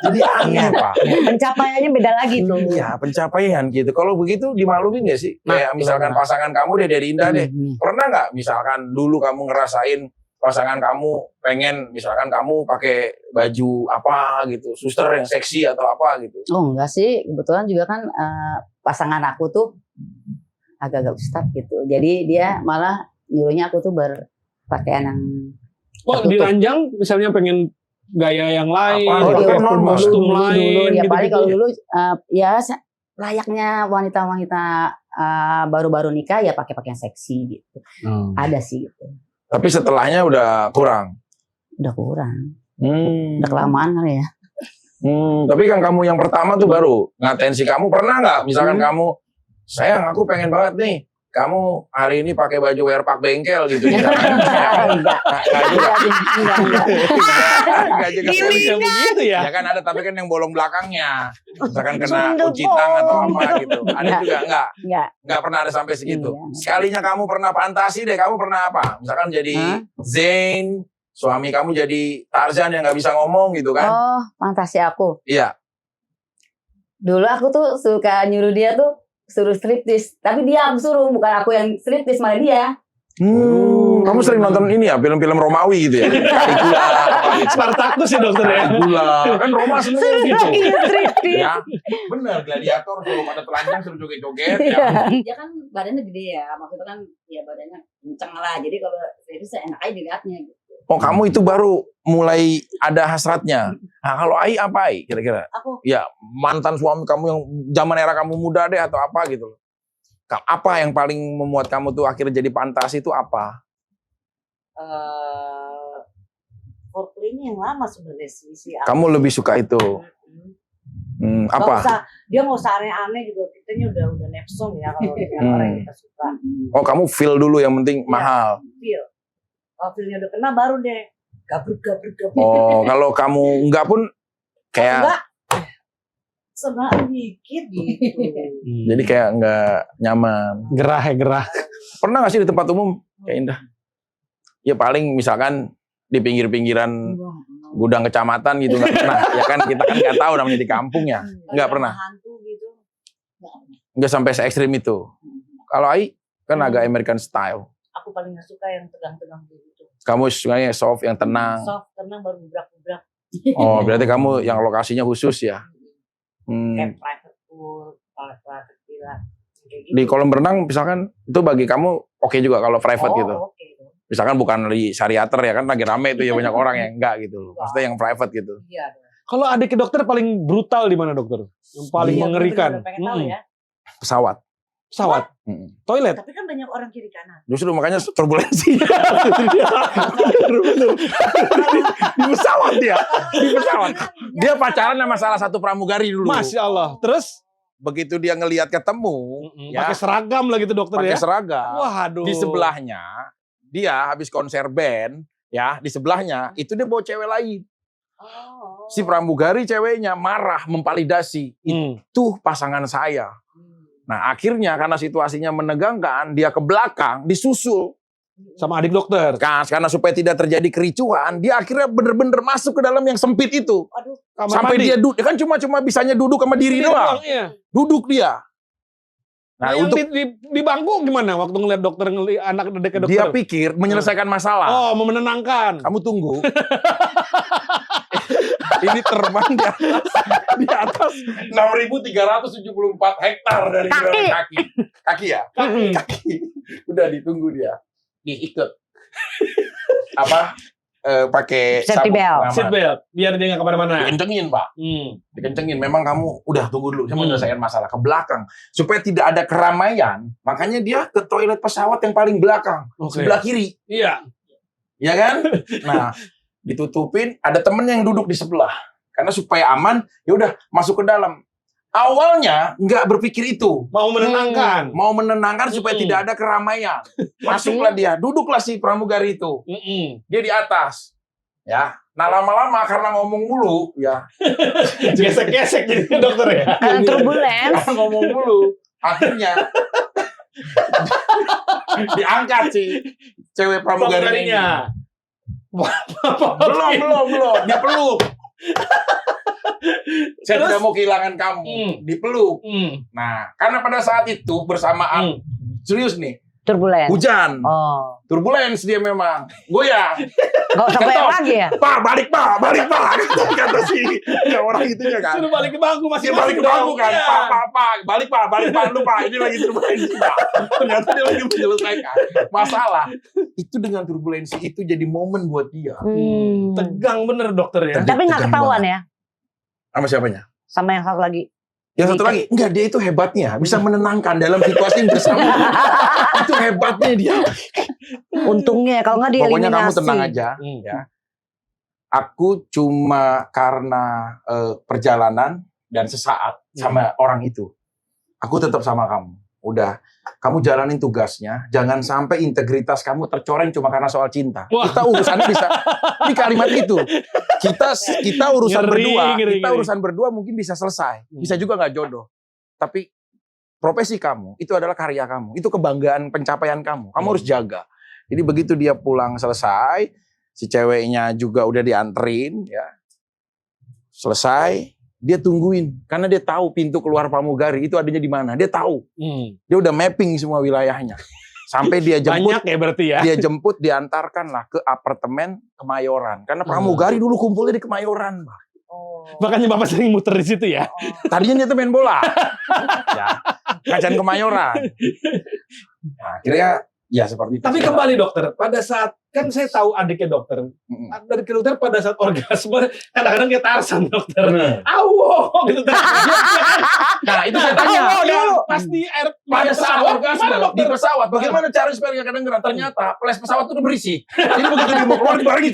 Jadi aneh Pak. Pencapaiannya beda lagi tuh. Iya, pencapaian gitu. Kalau begitu dimaklumin nggak sih? Nah, Kayak misalkan gimana? pasangan kamu deh dari Indah deh. Pernah nggak misalkan dulu kamu ngerasain pasangan kamu pengen misalkan kamu pakai baju apa gitu, suster yang seksi atau apa gitu? Oh enggak sih, kebetulan juga kan pasangan aku tuh agak-agak ustad gitu. Jadi dia malah nyuruhnya aku tuh berpakaian yang Oh, di ranjang misalnya pengen gaya yang lain, Apa? Oh, Itu iya, kan waktu normal. kostum dulu, lain, ya gitu-gitu paling kalau ya. dulu ya layaknya wanita-wanita baru-baru nikah ya pakai pakaian seksi gitu. Ada sih gitu. Tapi setelahnya udah kurang. Udah kurang. Hmm. Udah kelamaan kali ya. Tapi kan kamu yang pertama tuh baru ngatensi kamu pernah nggak? Misalkan kamu, sayang aku pengen banget nih, kamu hari ini pakai baju wear pack bengkel gitu. Misalkan. Enggak. Enggak juga. Yang begitu ya. Ya kan ada, tapi kan yang bolong belakangnya. Misalkan kena kucitang atau apa gitu. Ada juga enggak pernah ada sampai segitu. Iya. Sekalinya kamu pernah fantasi deh, kamu pernah apa? Misalkan jadi Zain, suami kamu jadi Tarzan yang nggak bisa ngomong gitu kan? Oh, fantasi aku. Iya. Dulu aku tuh suka nyuruh dia tuh suruh striptis, tapi dia aku suruh, bukan aku yang striptis, malah dia. Kamu sering nonton ini ya, film-film Romawi gitu ya? Caligula, apa gitu. Spartacus ya dokter ya. Caligula, kan Roma seneng gitu. striptis. Ya, bener, gladiator suruh pada telanjang suruh joget-joget. Iya. Ya. Dia kan badannya gede ya, maksudnya kan ya badannya kenceng lah, jadi kalau striptis enak aja dilihatnya gitu. Oh, kamu itu baru mulai ada hasratnya. Nah, kalau Ai apa Ai kira-kira? Aku Ya, mantan suami kamu yang zaman era kamu muda deh atau apa gitu loh. Apa yang paling membuat kamu tuh akhirnya jadi fantasi itu apa? Foreplay-nya yang lama sebenarnya si Kamu lebih suka itu. Apa? Dia nggak usah aneh-aneh juga, kitanya udah nepsong ya kalau dengan orang yang kita suka. Oh, kamu feel dulu yang penting mahal. Feel. Kalau feel-nya udah kena baru deh gabruk. Oh, kalau kamu enggak pun kayak Enggak. Senang dikit gitu. jadi kayak enggak nyaman. Gerah. Pernah gak sih di tempat umum kayak Indah? Ya paling misalkan di pinggir-pinggiran gudang kecamatan gitu nggak pernah. Ya kan kita kan nggak tahu namanya di kampung ya. Nggak pernah. Hantu gitu. Nggak sampai se ekstrim itu. Kalau Ai kan agak American style. Aku paling nggak suka yang tegang-tegang gitu. Kamu sukanya soft yang tenang. Soft, tenang baru gebrak-gebrak. Oh, berarti kamu yang lokasinya khusus ya. Kayak private pool, private villa. Gitu. Di kolam renang misalkan itu bagi kamu oke juga kalau private gitu. Oke. Misalkan bukan di Syariater ya kan lagi rame itu ya banyak orang yang enggak gitu. Maksudnya yang private gitu. Iya. Kalau adik ke dokter paling brutal di mana dokter? Yang paling Iya, mengerikan. bener-bener pengen tahu ya. Pesawat. Pesawat, toilet. Tapi kan banyak orang kiri kanan. Justru makanya turbulensi. Di pesawat dia. Di pesawat. Dia pacaran sama salah satu pramugari dulu. Masya Allah. Terus Begitu dia ngelihat ketemu, ya, pakai seragam lah gitu dokter pakai ya. seragam. Waduh. Di sebelahnya dia habis konser band, ya di sebelahnya itu dia bawa cewek lain. Si pramugari ceweknya marah memvalidasi itu pasangan saya. Nah akhirnya karena situasinya menegangkan, dia ke belakang disusul sama adik dokter. karena supaya tidak terjadi kericuhan, dia akhirnya bener-bener masuk ke dalam yang sempit itu. Aduh, Sampai dia duduk, kan cuma bisanya duduk sama diri doang. Iya. Duduk dia. Nah, Nah, untuk di bangku gimana waktu ngeliat dokter anak adik ke dokter? dia pikir menyelesaikan masalah. Oh, mau menenangkan. Kamu tunggu. Ini terbang di atas 6.374 hektar dari kaki. Kaki ya? Kaki. Udah ditunggu dia. Diikat. Apa? Pakai Safety belt. Seat belt, biar dia nggak kemana-mana. Dikencengin, Pak. Dikencengin. Memang kamu udah tunggu dulu. Saya mau menyelesaikan masalah ke belakang. Supaya tidak ada keramaian. Makanya dia ke toilet pesawat yang paling belakang. Sebelah kiri. Iya. Ya kan? Nah, ditutupin. Ada temennya yang duduk di sebelah. Karena supaya aman, ya udah masuk ke dalam. Awalnya nggak berpikir itu. Mau menenangkan. Mau menenangkan supaya tidak ada keramaian. Masuklah dia. Duduklah si pramugari itu. Dia di atas. Ya. Nah lama-lama karena ngomong mulu, ya. Gesek-gesek jadi dokter ya. turbulence. Karena ngomong mulu, akhirnya diangkat si cewek pramugarinya. ini. Belum. Dia peluk. Saya tidak mau kehilangan kamu. Dipeluk. Nah, karena pada saat itu bersamaan serius nih. Turbulence. Hujan. Oh. Turbulence dia memang. Goyang. Gak usah goyang lagi ya? Pak, balik Pak. Kata si orang itunya kan. Suruh balik ke bangku Dia balik ke bangku kan. Pak. Balik Pak. Lu Pak. Ini lagi turbulensi Pak. Ternyata dia lagi menyelesaikan masalah. Itu dengan turbulensi itu jadi momen buat dia. Tegang bener dokter ya. Tapi nggak ketahuan ya? Sama siapanya? Sama yang satu lagi. Yang satu lagi, enggak, dia itu hebatnya bisa menenangkan dalam situasi yang bersama. Itu hebatnya dia. Untungnya kalau nggak dieliminasi. Pokoknya kamu tenang aja. Hmm. Ya. Aku cuma karena perjalanan dan sesaat sama orang itu. Aku tetap sama kamu. Udah, kamu jalanin tugasnya. Jangan sampai integritas kamu tercoreng cuma karena soal cinta. Wah. Kita urusannya bisa di kalimat itu. Kita urusan Ngeri. urusan berdua mungkin bisa selesai. Bisa juga nggak jodoh. Tapi profesi kamu itu adalah karya kamu. Itu kebanggaan pencapaian kamu. Kamu harus jaga. Jadi begitu dia pulang selesai, si ceweknya juga udah dianterin, ya. Selesai, dia tungguin karena dia tahu pintu keluar pramugari itu adanya di mana. Dia tahu. Dia udah mapping semua wilayahnya. Sampai dia jemput. Banyak ya berarti ya. Dia jemput, diantarkan lah ke apartemen Kemayoran. Karena pramugari dulu kumpulnya di Kemayoran, Bang. Makanya Bapak sering muter di situ ya. Tadinya dia tuh main bola. Ya. Kajian Kemayoran. Nah, akhirnya ya seperti itu. Tapi kembali dokter, pada saat kan saya tahu adiknya dokter. Dari dokter pada saat orgasme kadang-kadang kayak Tarzan dokter. Awo gitu. Nah, itu saya tanya. Pasti air Pada saat orgasme mana, di pesawat, bagaimana cara supaya nggak kedengeran? Ternyata flash pesawat itu udah berisik. Jadi begitu dia mau keluar dibarengin,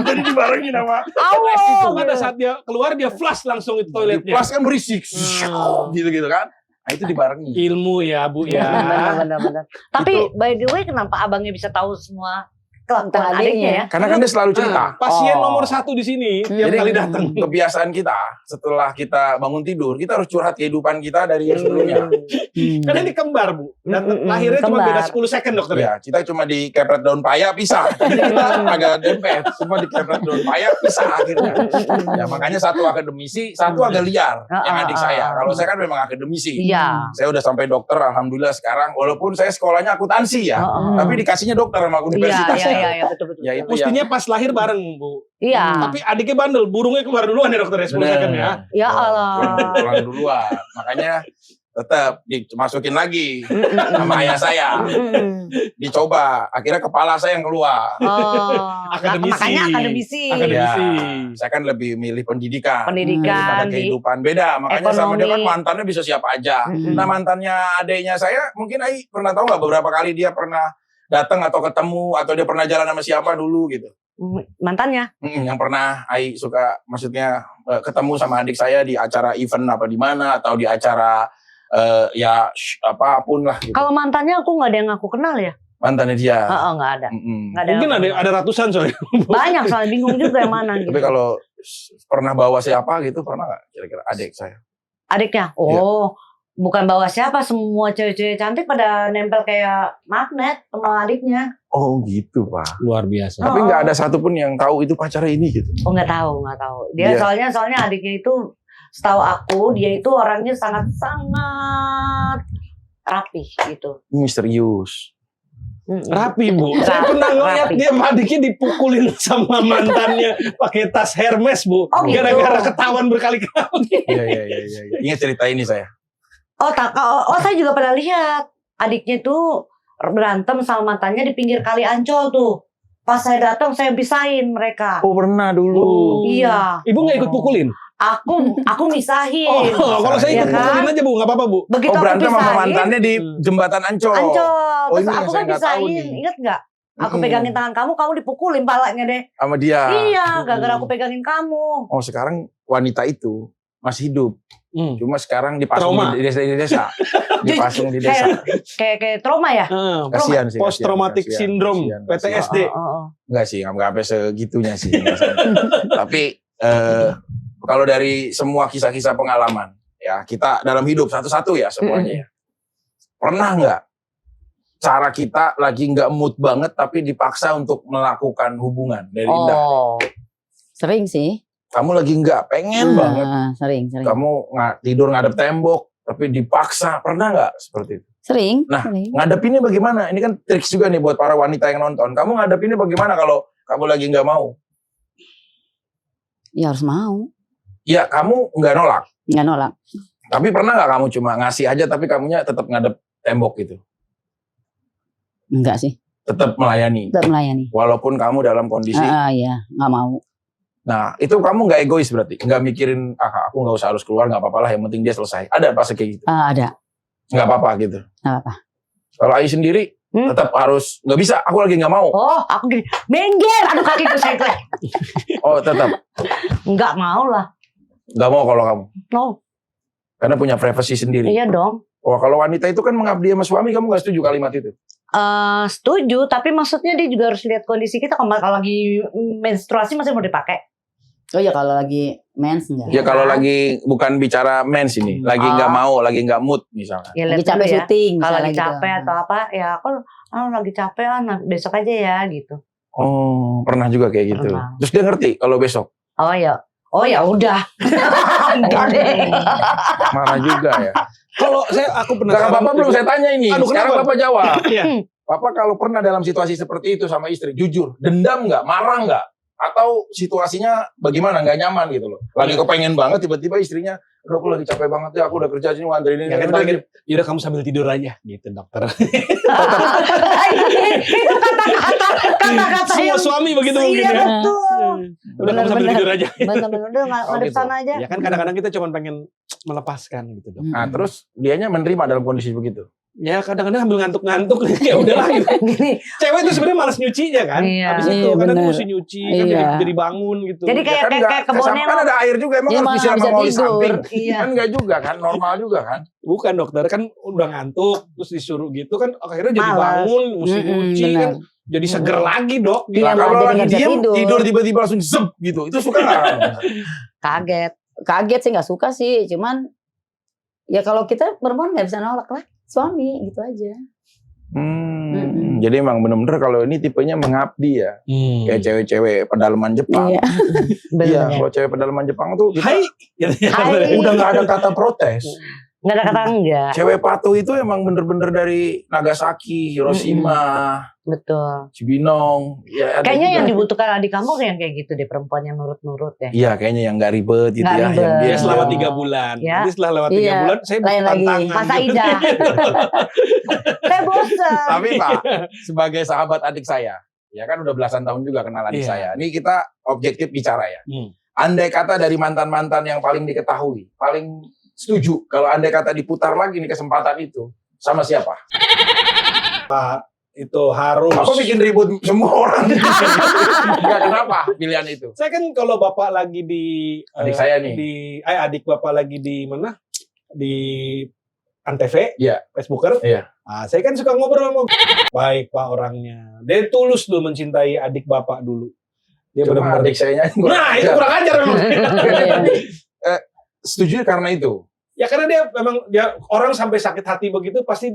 jadi dibarengin sama flash itu. Pada saat dia keluar dia flash langsung itu toiletnya. Flash kan berisik, gitu kan? Nah, itu dibarengin. Ilmu ya Bu ya. Benar. Tapi by the way, kenapa abangnya bisa tahu semua kelakuan Tentang adiknya adiknya ya? Karena kan dia selalu cerita. Pasien Oh. nomor 1 di sini tiap Jadi kali datang. kebiasaan kita setelah kita bangun tidur, kita harus curhat kehidupan kita dari yang sebelumnya. Karena ini kembar Bu. Dan lahirnya cuma kembar. beda 10 second dokter ya. Ya, kita cuma dikepret daun paya pisah. Jadi kita agak dempet, semua dikepret daun paya pisah akhirnya. Ya, makanya satu akademisi, satu agak liar yang adik saya. Kalau saya kan memang akademisi. Iya. Saya udah sampai dokter, alhamdulillah sekarang. Walaupun saya sekolahnya akuntansi ya, tapi dikasihnya dokter sama universitas. Iya, betul. Ya itu Mestinya pas lahir bareng Bu. Iya. Tapi adiknya bandel, burungnya keluar duluan ya dokter ya 10 second ya. Ya Allah. Pulang duluan. Makanya tetap dimasukin lagi sama ayah saya. Dicoba, akhirnya kepala saya yang keluar. Akademisi. Makanya akademisi. Akademisi. Ya, saya kan lebih milih pendidikan. Pendidikan daripada di kehidupan beda. Makanya sama dia kan ekonomi. mantannya bisa siapa aja. Nah, mantannya adiknya saya mungkin Ai pernah tahu nggak beberapa kali dia pernah datang atau ketemu atau dia pernah jalan sama siapa dulu gitu. Mantannya. Yang pernah Ai suka maksudnya ketemu sama adik saya di acara event apa di mana atau di acara apapun lah gitu. Kalau mantannya aku nggak ada yang aku kenal ya. Mantannya dia. Nggak ada. Nggak ada. Mungkin yang aku kenal. ada ratusan soalnya. Banyak soalnya bingung juga yang mana gitu. Tapi kalau pernah bawa siapa gitu pernah nggak kira-kira adik saya? Adiknya. Oh, bukan bawa siapa, semua cewek-cewek cantik pada nempel kayak magnet sama adiknya. Oh gitu Pak. Luar biasa. Tapi nggak ada satupun yang tahu itu pacarnya ini gitu. Oh, nggak tahu. Dia Iya. soalnya adiknya itu setahu aku dia itu orangnya sangat rapi gitu. Misterius. Rapi Bu. Saya pernah ngeliat Rapi. dia sama adiknya dipukulin sama mantannya pakai tas Hermes Bu. Oh, gitu. Gara-gara ketahuan berkali-kali. Iya. Ingat cerita ini saya. Saya juga pernah lihat adiknya tuh berantem sama mantannya di pinggir kali Ancol tuh. Pas saya datang saya pisahin mereka. Oh pernah dulu. Iya, Ibu nggak ikut pukulin? aku misahin. Kalau saya Iya ikut kan? pukulin aja Bu, nggak apa-apa Bu. Begitu aku berantem sama pisahin, mantannya di jembatan Ancol. Ancol. Oh, Terus ini yang aku saya kan nggak tahu pisahin, nih. inget nggak? Aku pegangin tangan kamu dipukulin palanya deh. Sama dia. Iya, gara-gara aku pegangin kamu. Oh sekarang wanita itu masih hidup. Cuma sekarang dipasung Trauma. di desa. Dipasung di desa. Kayak trauma ya? Kasihan sih. Post traumatic kasihan, syndrome, kasihan. PTSD. Enggak sih, enggak sampai segitunya sih. Nggak sampai. Tapi kalau dari semua kisah-kisah pengalaman, ya kita dalam hidup satu-satu ya semuanya ya. Pernah nggak cara kita lagi nggak mood banget tapi dipaksa untuk melakukan hubungan dari Indah? Sering sih. Kamu lagi nggak pengen banget, Sering. kamu tidur ngadep tembok tapi dipaksa, pernah nggak seperti itu? Sering. Nah, sering. ngadepinnya bagaimana? Ini kan triks juga nih buat para wanita yang nonton. Kamu ngadepinnya bagaimana kalau kamu lagi nggak mau? Ya harus mau. Ya kamu nggak nolak. Nggak nolak. Tapi pernah nggak kamu cuma ngasih aja tapi kamunya tetap ngadep tembok gitu? Enggak sih. Tetap melayani. Tetap melayani. Walaupun kamu dalam kondisi. Iya, nggak mau. Nah, itu kamu nggak egois berarti? Nggak mikirin, aku nggak usah harus keluar, nggak apa-apa lah, yang penting dia selesai. Ada pas kayak gitu? Ada. Nggak apa-apa gitu? Nggak apa. Kalau Ai sendiri, Tetap harus, nggak bisa, aku lagi nggak mau. Oh, aku gini, minggir, aduh kakiku sengklek. Oh, tetap. Nggak mau lah. Nggak mau kalau kamu. No, Karena punya privasi sendiri. iya dong. Oh, kalau wanita itu kan mengabdi sama suami, kamu nggak setuju kalimat itu? Setuju, tapi maksudnya dia juga harus lihat kondisi kita. Kalau lagi menstruasi masih mau dipakai. Oh ya kalau lagi mens enggak. Ya kalau lagi bukan bicara mens ini, lagi nggak mau, lagi nggak mood misalnya. Ya, Lagi lihat capek dulu ya. syuting Kalau misalnya lagi gitu. capek atau apa, ya aku lagi capek besok aja ya gitu. Oh, pernah juga kayak gitu. Pernah. Terus dia ngerti kalau besok. Oh ya udah. Enggak deh. Marah juga ya. Kalau aku Enggak penasaran. apa-apa belum saya tanya ini. Aduh, Sekarang kenapa? Bapak jawab. Iya. Bapak kalau pernah dalam situasi seperti itu sama istri, jujur, dendam nggak, marah nggak? Atau situasinya bagaimana, nggak nyaman gitu loh. Lagi kepengen banget, tiba-tiba istrinya, aduh aku lagi capek banget ya, aku udah kerja sini, nganterin ini. Ya, udah kan, yaudah kamu sambil tidur aja gitu dokter. Itu kata-kata Semua yang suami begitu mungkin iya, ya. betul. Udah kamu sambil Benar-benar. tidur aja. Bener-bener udah ngadep gitu. sana aja. Ya kan kadang-kadang kita cuma pengen melepaskan gitu dok. Nah, terus dianya menerima dalam kondisi begitu. Ya kadang-kadang sambil ngantuk-ngantuk ya udahlah gitu. Gini. Cewek itu sebenarnya malas nyucinya kan. Iya. Habis itu Iya, kadang bener. mesti nyuci kan Iya. jadi bangun gitu. Jadi kayak nggak- kebunnya kan ada air juga, emang Iya, harus malah disiram bisa sama oli tidur. samping. Iya. Kan enggak juga kan, normal juga kan. Bukan dokter kan udah ngantuk terus disuruh gitu kan akhirnya jadi Malas. bangun mesti nyuci benar. kan jadi seger lagi dok. Iya, Nah, kalau malah jadi lagi nggak bisa diem, tidur. tidur tiba-tiba langsung zep gitu. Itu suka nggak? Kaget. Kaget sih nggak suka sih, cuman ya kalau kita perempuan nggak bisa nolak lah suami gitu aja. Jadi emang bener-bener kalau ini tipenya mengabdi ya. Kayak cewek-cewek pedalaman Jepang. Iya. Iya, Bener. kalau cewek pedalaman Jepang tuh kita Hai. Hai. udah nggak ada kata protes. Nggak ada kata enggak. Cewek patuh itu emang bener-bener dari Nagasaki, Hiroshima, Betul. Cibinong. Ya, ada Kayaknya juga. yang dibutuhkan adik kamu yang kayak gitu deh, perempuan yang nurut-nurut ya. Iya, kayaknya yang nggak ribet gitu Nggak ya. ribet. Yang dia Ya selama Iya. 3 bulan. Ya. Nanti setelah lewat 3 Iya. bulan saya butuh Lain lagi. tantangan. Mas Aida. Saya bosan. Tapi Pak, sebagai sahabat adik saya, ya kan udah belasan tahun juga kenal adik Iya. saya. Ini kita objektif bicara ya. Hmm. Andai kata dari mantan-mantan yang paling diketahui, paling setuju kalau andai kata diputar lagi nih kesempatan itu, sama siapa? Itu harus. Aku bikin ribut semua orang. Enggak, kenapa pilihan itu? Saya kan kalau bapak lagi di Adik saya nih. Adik bapak lagi di mana? Di Antv, Iya. Facebooker. Iya. Nah, saya kan suka ngobrol sama baik pak orangnya. Dia tulus dulu mencintai adik bapak dulu. Dia Cuma benar-benar. adik saya nyanyi. Nah, itu kurang ajar memang. Setuju karena itu. Ya karena dia memang dia orang sampai sakit hati begitu pasti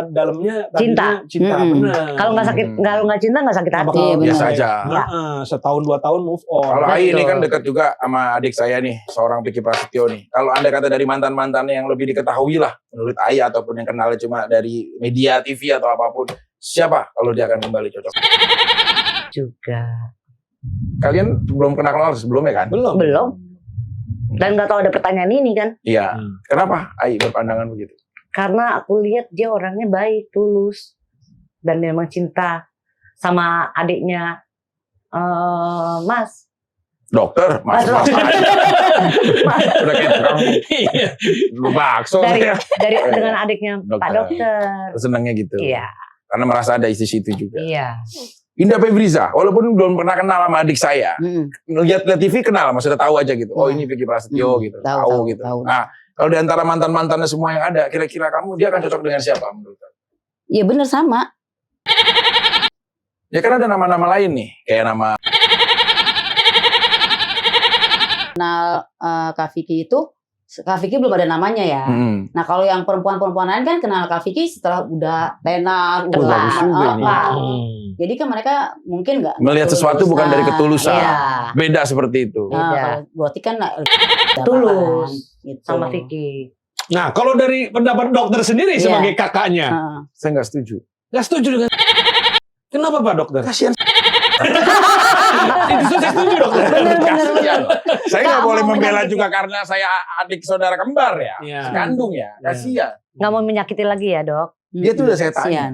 dalamnya tadinya cinta Mm-mm. benar. Kalau nggak sakit, kalau nggak cinta nggak sakit Nggak hati. bakal Iya, benar. Biasa aja. Ya. Setahun 2 tahun move on. Kalau Ai ini Betul. kan dekat juga sama adik saya nih, seorang Piki Prasetyo nih. Kalau anda kata dari mantan-mantannya yang lebih diketahui lah, menurut Ai ataupun yang kenalnya cuma dari media TV atau apapun, siapa kalau dia akan kembali cocok? Juga. Kalian belum kenal sebelumnya kan? Belum. Belum. Dan nggak tahu ada pertanyaan ini kan? Iya. Hmm. Kenapa Ai berpandangan begitu? Karena aku lihat dia orangnya baik, tulus, dan memang cinta sama adiknya, Mas. Dokter, mas, Mas. udah kayak tukang Iya. bakso. Dari dengan adiknya Pak Dokter. Dokter. Senangnya gitu. Iya, Karena merasa ada isi situ juga. iya. Indah Febriza, walaupun belum pernah kenal sama adik saya, lihat TV kenal, maksudnya tahu aja gitu. Oh ini Piki Prasetyo gitu, tahu gitu. tahu. Nah, kalau di antara mantan-mantannya semua yang ada, kira-kira kamu dia akan cocok dengan siapa menurut kamu? Iya bener sama. Ya kan ada nama-nama lain nih, kayak nama Kenal Kak Vicky itu, Kak Vicky belum ada namanya ya. Nah kalau yang perempuan-perempuan lain kan kenal Kak Vicky setelah udah tenar, Oh, bagus juga ini. Jadi kan mereka mungkin nggak melihat sesuatu tulus. bukan dari Nah, ketulusan. Iya. Beda seperti itu. Nah, Beda. kalau berarti kan Tulus gitu. sama Vicky. Nah, kalau dari pendapat dokter sendiri Iya. sebagai kakaknya, Heeh. Saya nggak setuju. nggak setuju dengan. Kenapa Pak Dokter? Kasihan. Itu saya setuju dokter. Kasihan. Saya nggak Nggak boleh mau membela menyakiti. juga karena saya adik saudara kembar ya, Iya. kandung ya. Iya. Kasihan. Nggak mau menyakiti lagi ya dok? Dia tuh udah saya tanya. Kasihan.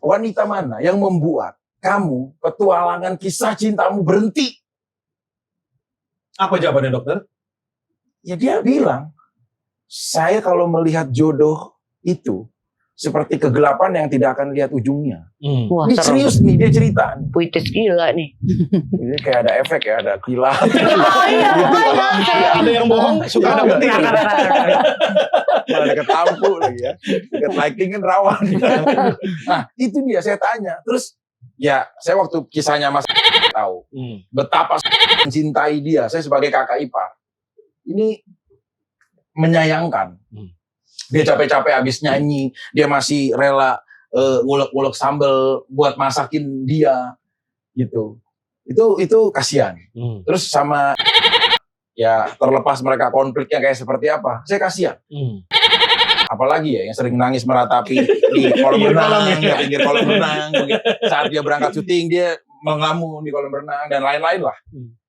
Wanita mana yang membuat kamu petualangan kisah cintamu berhenti? Apa jawabannya dokter? Ya dia bilang, saya kalau melihat jodoh itu, seperti kegelapan yang tidak akan lihat ujungnya. Wah, Ini serem. serius nih, dia cerita. Puitis gila nih. Ini kayak ada efek ya, ada kilat. Iya, Ada yang bohong, suka ada petir. Malah deket lampu lagi ya. Deket lighting kan rawan. Nah, itu dia saya tanya. Terus ya saya waktu kisahnya Mas tahu betapa mencintai dia. Saya sebagai kakak ipar. Ini menyayangkan. Dia capek-capek habis nyanyi, dia masih rela ngulek-ngulek sambel buat masakin dia gitu. Itu kasihan. Terus sama ya terlepas mereka konfliknya kayak seperti apa, saya kasihan. Apalagi ya yang sering nangis meratapi di kolam renang, di pinggir kolam renang. Saat dia berangkat syuting dia mengelamun di kolam renang dan lain-lain lah.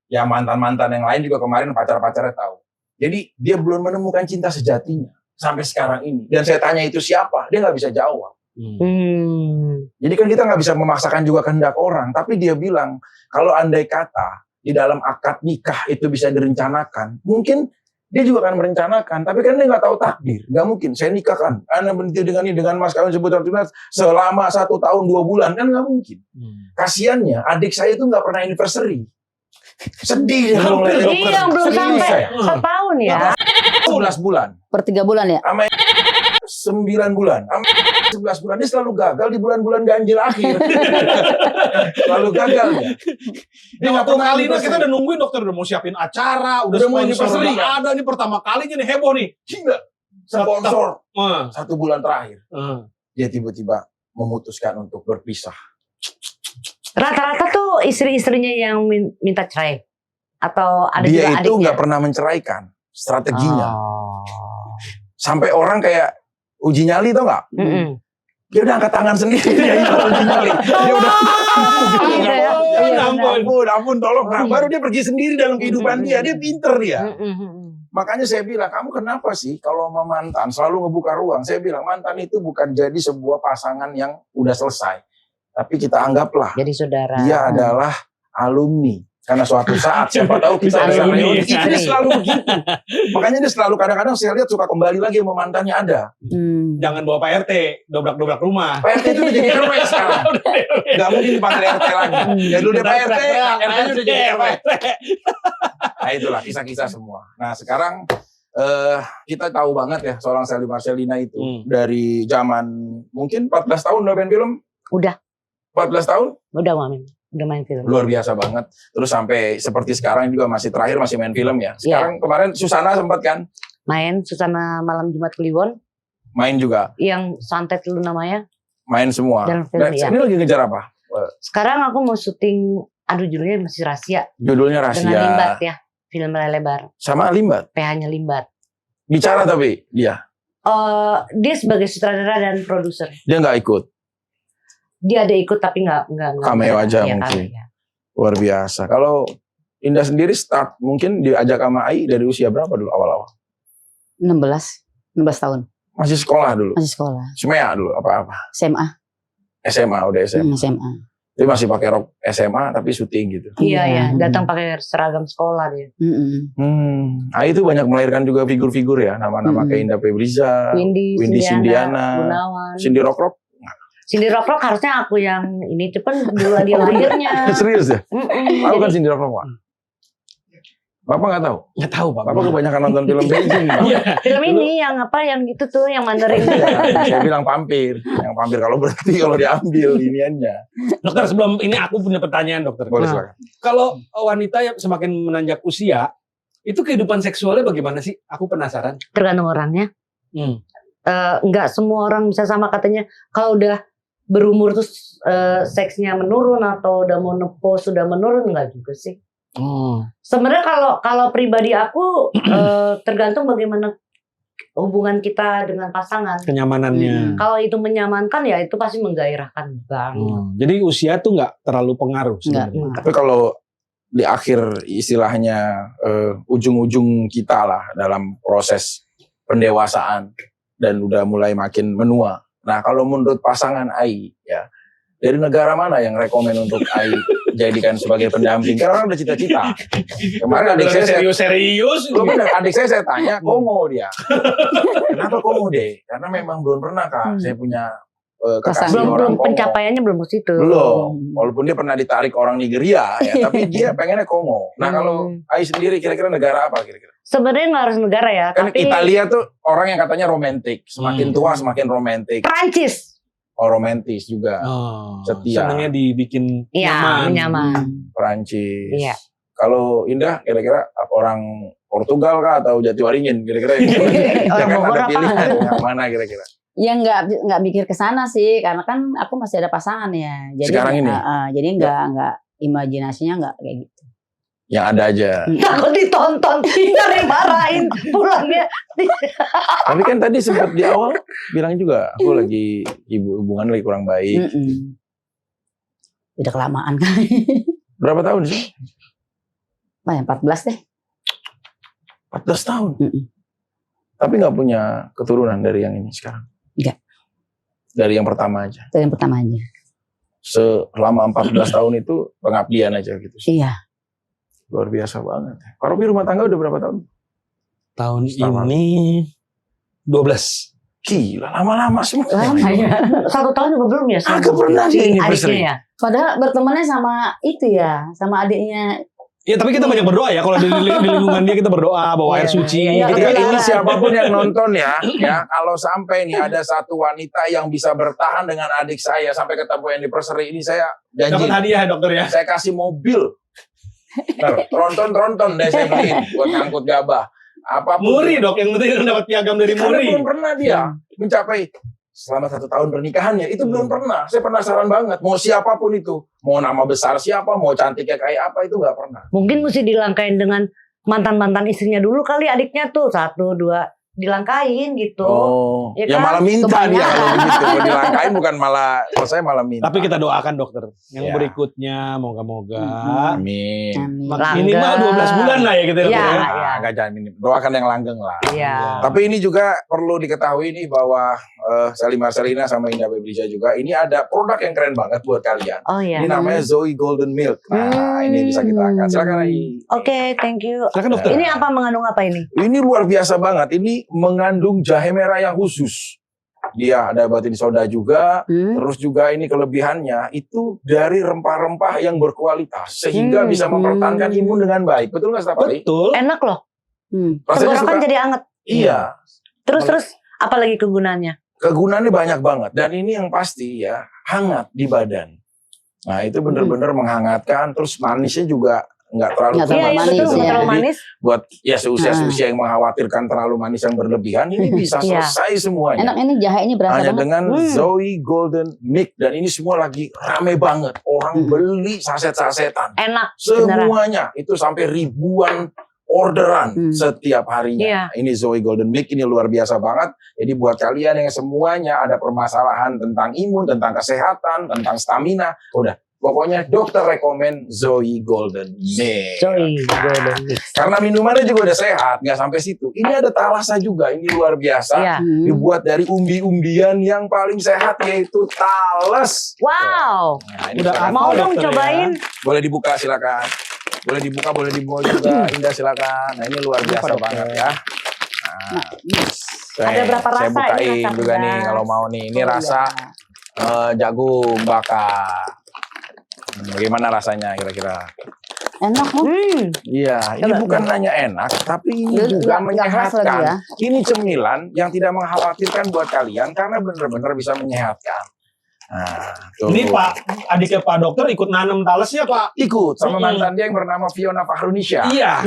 Ya mantan-mantan yang lain juga kemarin pacar-pacarnya tahu. Jadi dia belum menemukan cinta sejatinya sampai sekarang ini. Dan saya tanya itu siapa, dia nggak bisa jawab. Jadi kan kita nggak bisa memaksakan juga kehendak orang, tapi dia bilang kalau andai kata di dalam akad nikah itu bisa direncanakan, mungkin dia juga akan merencanakan, tapi kan dia nggak tahu takdir. Nggak mungkin, saya nikahkan, Anda berhenti dengan ini, dengan mas kawin sebutan selama 1 tahun 2 bulan, kan nggak mungkin. Kasiannya, adik saya itu nggak pernah anniversary. Sedih. Iya, belum sampai 1 tahun ya. 11 bulan. Per 3 bulan ya? Sama 9 bulan. Sama 11 bulan. Dia selalu gagal di bulan-bulan ganjil akhir. Selalu gagal ya. Dia waktu kali ini kita udah nungguin dokter, udah mau siapin acara, udah semua sponsor udah ada, nih pertama kalinya nih heboh nih. Gila. Sponsor. 1 bulan terakhir. Dia Dia tiba-tiba memutuskan untuk berpisah. Rata-rata tuh istri-istrinya yang minta cerai atau ada Dia juga itu adiknya? nggak pernah menceraikan strateginya. Oh. Sampai orang kayak uji nyali tau nggak? Dia udah angkat tangan sendiri. Dia uji nyali. Dia udah. Ampun, tolong. Nah, baru dia pergi sendiri dalam kehidupan dia. Dia pinter dia. Makanya saya bilang, kamu kenapa sih kalau sama mantan selalu ngebuka ruang? Saya bilang, mantan itu bukan jadi sebuah pasangan yang udah selesai. Tapi kita anggaplah Jadi saudara. dia adalah alumni. Karena suatu saat siapa tahu kita bisa Alumni. reuni. Itu dia selalu begitu. Makanya dia selalu kadang-kadang saya lihat suka kembali lagi sama mantannya ada. jangan bawa Pak RT, dobrak-dobrak rumah. Pak RT itu udah jadi RW sekarang. Gak mungkin dipanggil RT lagi. Ya dulu dia Pak RT, RT udah jadi RW. Nah itulah kisah-kisah semua. Nah sekarang kita tahu banget ya seorang Sally Marcelina itu dari zaman mungkin 14 tahun udah main film. Udah 14 tahun? udah main film. Luar biasa banget. Terus sampai seperti sekarang juga masih terakhir masih main film ya. Sekarang kemarin Susana sempat kan? Main Susana Malam Jumat Kliwon. Main juga. Yang santet lu namanya. Main semua. Dalam film, Nah, ya. ini lagi ngejar apa? Sekarang aku mau syuting, aduh judulnya masih rahasia. Judulnya Dengan Rahasia. Limbat ya. Film lebar. Sama Limbat. PH-nya Limbat. Bicara tapi dia Dia sebagai sutradara dan produser. nggak ikut. Dia ada ikut tapi nggak Cameo aja Iya, mungkin. cameo. Luar biasa. Kalau Indah sendiri start mungkin diajak sama Ai dari usia berapa dulu awal-awal? 16 tahun. Masih sekolah dulu. Masih sekolah. SMA dulu apa-apa. SMA. SMA udah SMA. SMA. Tapi masih pakai rok SMA tapi syuting gitu. Iya, Iya. datang pakai seragam sekolah dia. Ai itu banyak melahirkan juga figur-figur ya, nama-nama kayak Indah Febriza, Windy Sindiana, Gunawan. Cindy Rock. Cindy Rock harusnya aku yang ini cuman dua dia lahirnya. Serius ya? Tahu kan Cindy Rock Pak? Bapak nggak tahu? Nggak tahu Pak. Bapak kebanyakan nonton film Beijing. Pak. Film ini yang apa yang itu tuh yang Mandarin. Saya bilang pampir. Yang pampir kalau berhenti kalau diambil iniannya. Dokter sebelum ini aku punya pertanyaan dokter. Boleh silakan. Kalau wanita yang semakin menanjak usia, itu kehidupan seksualnya bagaimana sih? Aku penasaran. Tergantung orangnya. Nggak semua orang bisa sama katanya. Kalau udah berumur terus seksnya menurun atau udah menopause sudah menurun, nggak juga sih. Sebenarnya kalau pribadi aku tergantung bagaimana hubungan kita dengan pasangan. Kenyamanannya. Kalau itu menyamankan ya itu pasti menggairahkan banget. Jadi usia tuh nggak terlalu pengaruh sebenarnya. Enggak. Tapi kalau di akhir istilahnya ujung-ujung kita lah dalam proses pendewasaan dan udah mulai makin menua. Nah kalau menurut pasangan Ai ya dari negara mana yang rekomen untuk Ai jadikan sebagai pendamping. Karena orang udah cita-cita. Kemarin adik saya serius. Loh bener, adik saya tanya, komo dia. Kenapa komo deh? Karena memang belum pernah Kak, saya punya kekasih belum orang Kongo. pencapaiannya belum ke situ. Belum, walaupun dia pernah ditarik orang Nigeria ya, tapi dia pengennya Kongo. Nah kalau Ai sendiri kira-kira negara apa kira-kira? Sebenarnya nggak harus negara ya, Kan tapi Italia tuh orang yang katanya romantis, semakin tua semakin romantis. Prancis. Oh romantis juga, setia. Senangnya dibikin Iya, nyaman. Perancis. Iya. Kalau Indah kira-kira orang Portugal kah atau Jatiwaringin kira-kira? Ya kan Bogor ada apa? pilihan, yang mana kira-kira? Ya nggak mikir ke sana sih, karena kan aku masih ada pasangan ya. Jadi, Sekarang ini? Jadi nggak imajinasinya nggak kayak gitu. Yang ada aja. Takut ditonton, ntar dimarahin pulangnya. Tapi kan tadi sempat di awal bilang juga, aku lagi hubungan lagi kurang baik. Udah kelamaan kali. Berapa tahun sih? Apa ya, 14 deh. 14 tahun. Tapi nggak punya keturunan dari yang ini sekarang. Nggak. Dari yang pertama aja. Itu yang pertama aja. Selama 14 tahun itu pengabdian aja gitu. Iya. Luar biasa banget. Pak Robi rumah tangga udah berapa tahun? Tahun Setahun. ini 12. Gila, lama-lama semua. Lama ya. 1 tahun juga belum ya? Agak pernah sih ini adiknya ya? Padahal bertemannya sama itu ya, sama adiknya. Ya tapi kita banyak berdoa ya, kalau di lingkungan dia kita berdoa bawa air suci. Iya, Ketika iya. ini siapapun yang nonton ya, kalau sampai nih ada satu wanita yang bisa bertahan dengan adik saya sampai ketemu anniversary ini, saya janji Dapat hadiah dokter ya. saya kasih mobil. Tronton deh saya beliin buat ngangkut gabah. Apapun. Muri dok, yang penting dapat piagam dari Karena Muri. belum pernah dia mencapai selama 1 tahun pernikahannya, itu belum pernah. Saya penasaran banget, mau siapapun itu, mau nama besar siapa, mau cantiknya kayak apa, itu nggak pernah. Mungkin mesti dilangkain dengan mantan-mantan istrinya dulu kali, adiknya tuh 1, 2 dilangkain gitu. Oh, Ya ya kan? malah minta dia Kebanyakan. kalau begitu. Kalau dilangkain bukan malah, kalau saya malah minta. Tapi kita doakan dokter. Yang Ya. berikutnya moga-moga Amin. Amin. minimal 12 bulan lah ya kita Iya. dokter ya. Nah, nggak jangan minim. Doakan yang langgeng lah. Iya. Tapi ini juga perlu diketahui nih bahwa Sally Marcelina sama Indah Bebriza juga, ini ada produk yang keren banget buat kalian. Oh iya. Ini namanya Zoe Golden Milk. Nah, ini bisa kita angkat. Silakan Ai. Oke, thank you. Silakan dokter. Ini apa, mengandung apa ini? Ini luar biasa banget. Ini mengandung jahe merah yang khusus. Dia ada batin soda juga. Terus juga ini kelebihannya itu dari rempah-rempah yang berkualitas sehingga bisa mempertahankan imun dengan baik. Betul nggak, Stafali? Betul. Enak loh. Rasanya Tenggorokan suka. jadi anget. Iya. Terus apa lagi kegunaannya? Kegunaannya banyak banget. Dan ini yang pasti ya, hangat di badan. Nah, itu benar-benar menghangatkan. Terus manisnya juga nggak terlalu Nggak terlalu Iya, iya manis, betul, ya. nggak terlalu Jadi, manis. buat ya seusia-seusia yang mengkhawatirkan terlalu manis yang berlebihan, ini bisa Iya. selesai semuanya. Enak ini jahenya berasa Hanya banget. dengan Zoe Golden Milk. Dan ini semua lagi rame banget. Orang beli saset-sasetan. Enak. Beneran. Semuanya itu sampai ribuan orderan setiap harinya. Iya. Ini Zoe Golden Milk ini luar biasa banget. Jadi buat kalian yang semuanya ada permasalahan tentang imun, tentang kesehatan, tentang stamina, udah. Pokoknya dokter rekomen Zoe Golden Milk. Zoe Golden Milk. Karena minumannya juga udah sehat, nggak sampai situ. Ini ada talasa juga, ini luar biasa. Iya. Dibuat dari umbi-umbian yang paling sehat yaitu talas. Wow. Nah, ini Udah silakan. Mau dong dokter, cobain. Boleh dibuka silakan. Boleh dibuka juga. Indah silakan. Nah, ini luar biasa Dokter. banget ya. Nah, Ada berapa saya rasa bukain ini, rasa juga nih pedas? kalau mau nih. Ini Oh, rasa iya. jagung bakar. Bagaimana rasanya kira-kira? Enak loh. Iya, ini Coba, bukan hanya enak, tapi ini Nggak- juga nggak keras lagi menyehatkan. ya. Ini cemilan yang tidak mengkhawatirkan buat kalian karena benar-benar bisa menyehatkan. Nah, tuh. Ini Pak, adiknya Pak dokter ikut nanam talesnya Pak. Ikut sama Mm-mm. mantan dia yang bernama Fiona Fahrunisha. Iya.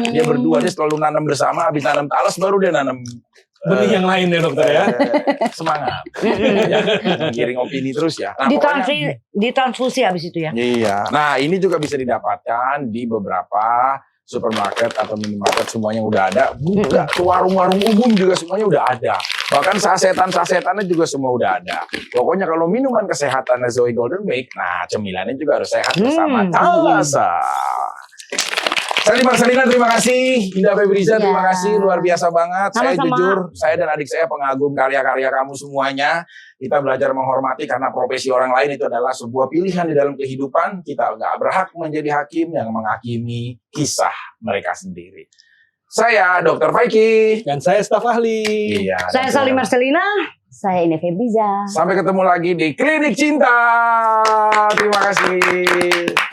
Dia berdua dia selalu nanam bersama, habis nanam talas baru dia nanam Benih yang lain ya dokter ya. semangat. Ya, giring opini terus ya. Nah, pokoknya- Ditransfusi habis itu ya. Iya. Nah, ini juga bisa didapatkan di beberapa supermarket atau minimarket, semuanya udah ada. Buka ke warung-warung umum juga semuanya udah ada. Bahkan sasetan-sasetannya juga semua udah ada. Pokoknya kalau minuman kesehatannya Zoe Golden Milk, nah cemilannya juga harus sehat bersama Talasa. Sally Marcelina terima kasih, Indah Febriza Iya. terima kasih, luar biasa banget. Saya Sama-sama. jujur, saya dan adik saya pengagum karya-karya kamu semuanya. Kita belajar menghormati karena profesi orang lain itu adalah sebuah pilihan di dalam kehidupan. Kita nggak berhak menjadi hakim yang menghakimi kisah mereka sendiri. Saya Dr. Faiki. Dan saya staf ahli. Iya. Saya dan Sally Marcelina. Saya Indah Febriza. Sampai ketemu lagi di Klinik Cinta. Terima kasih.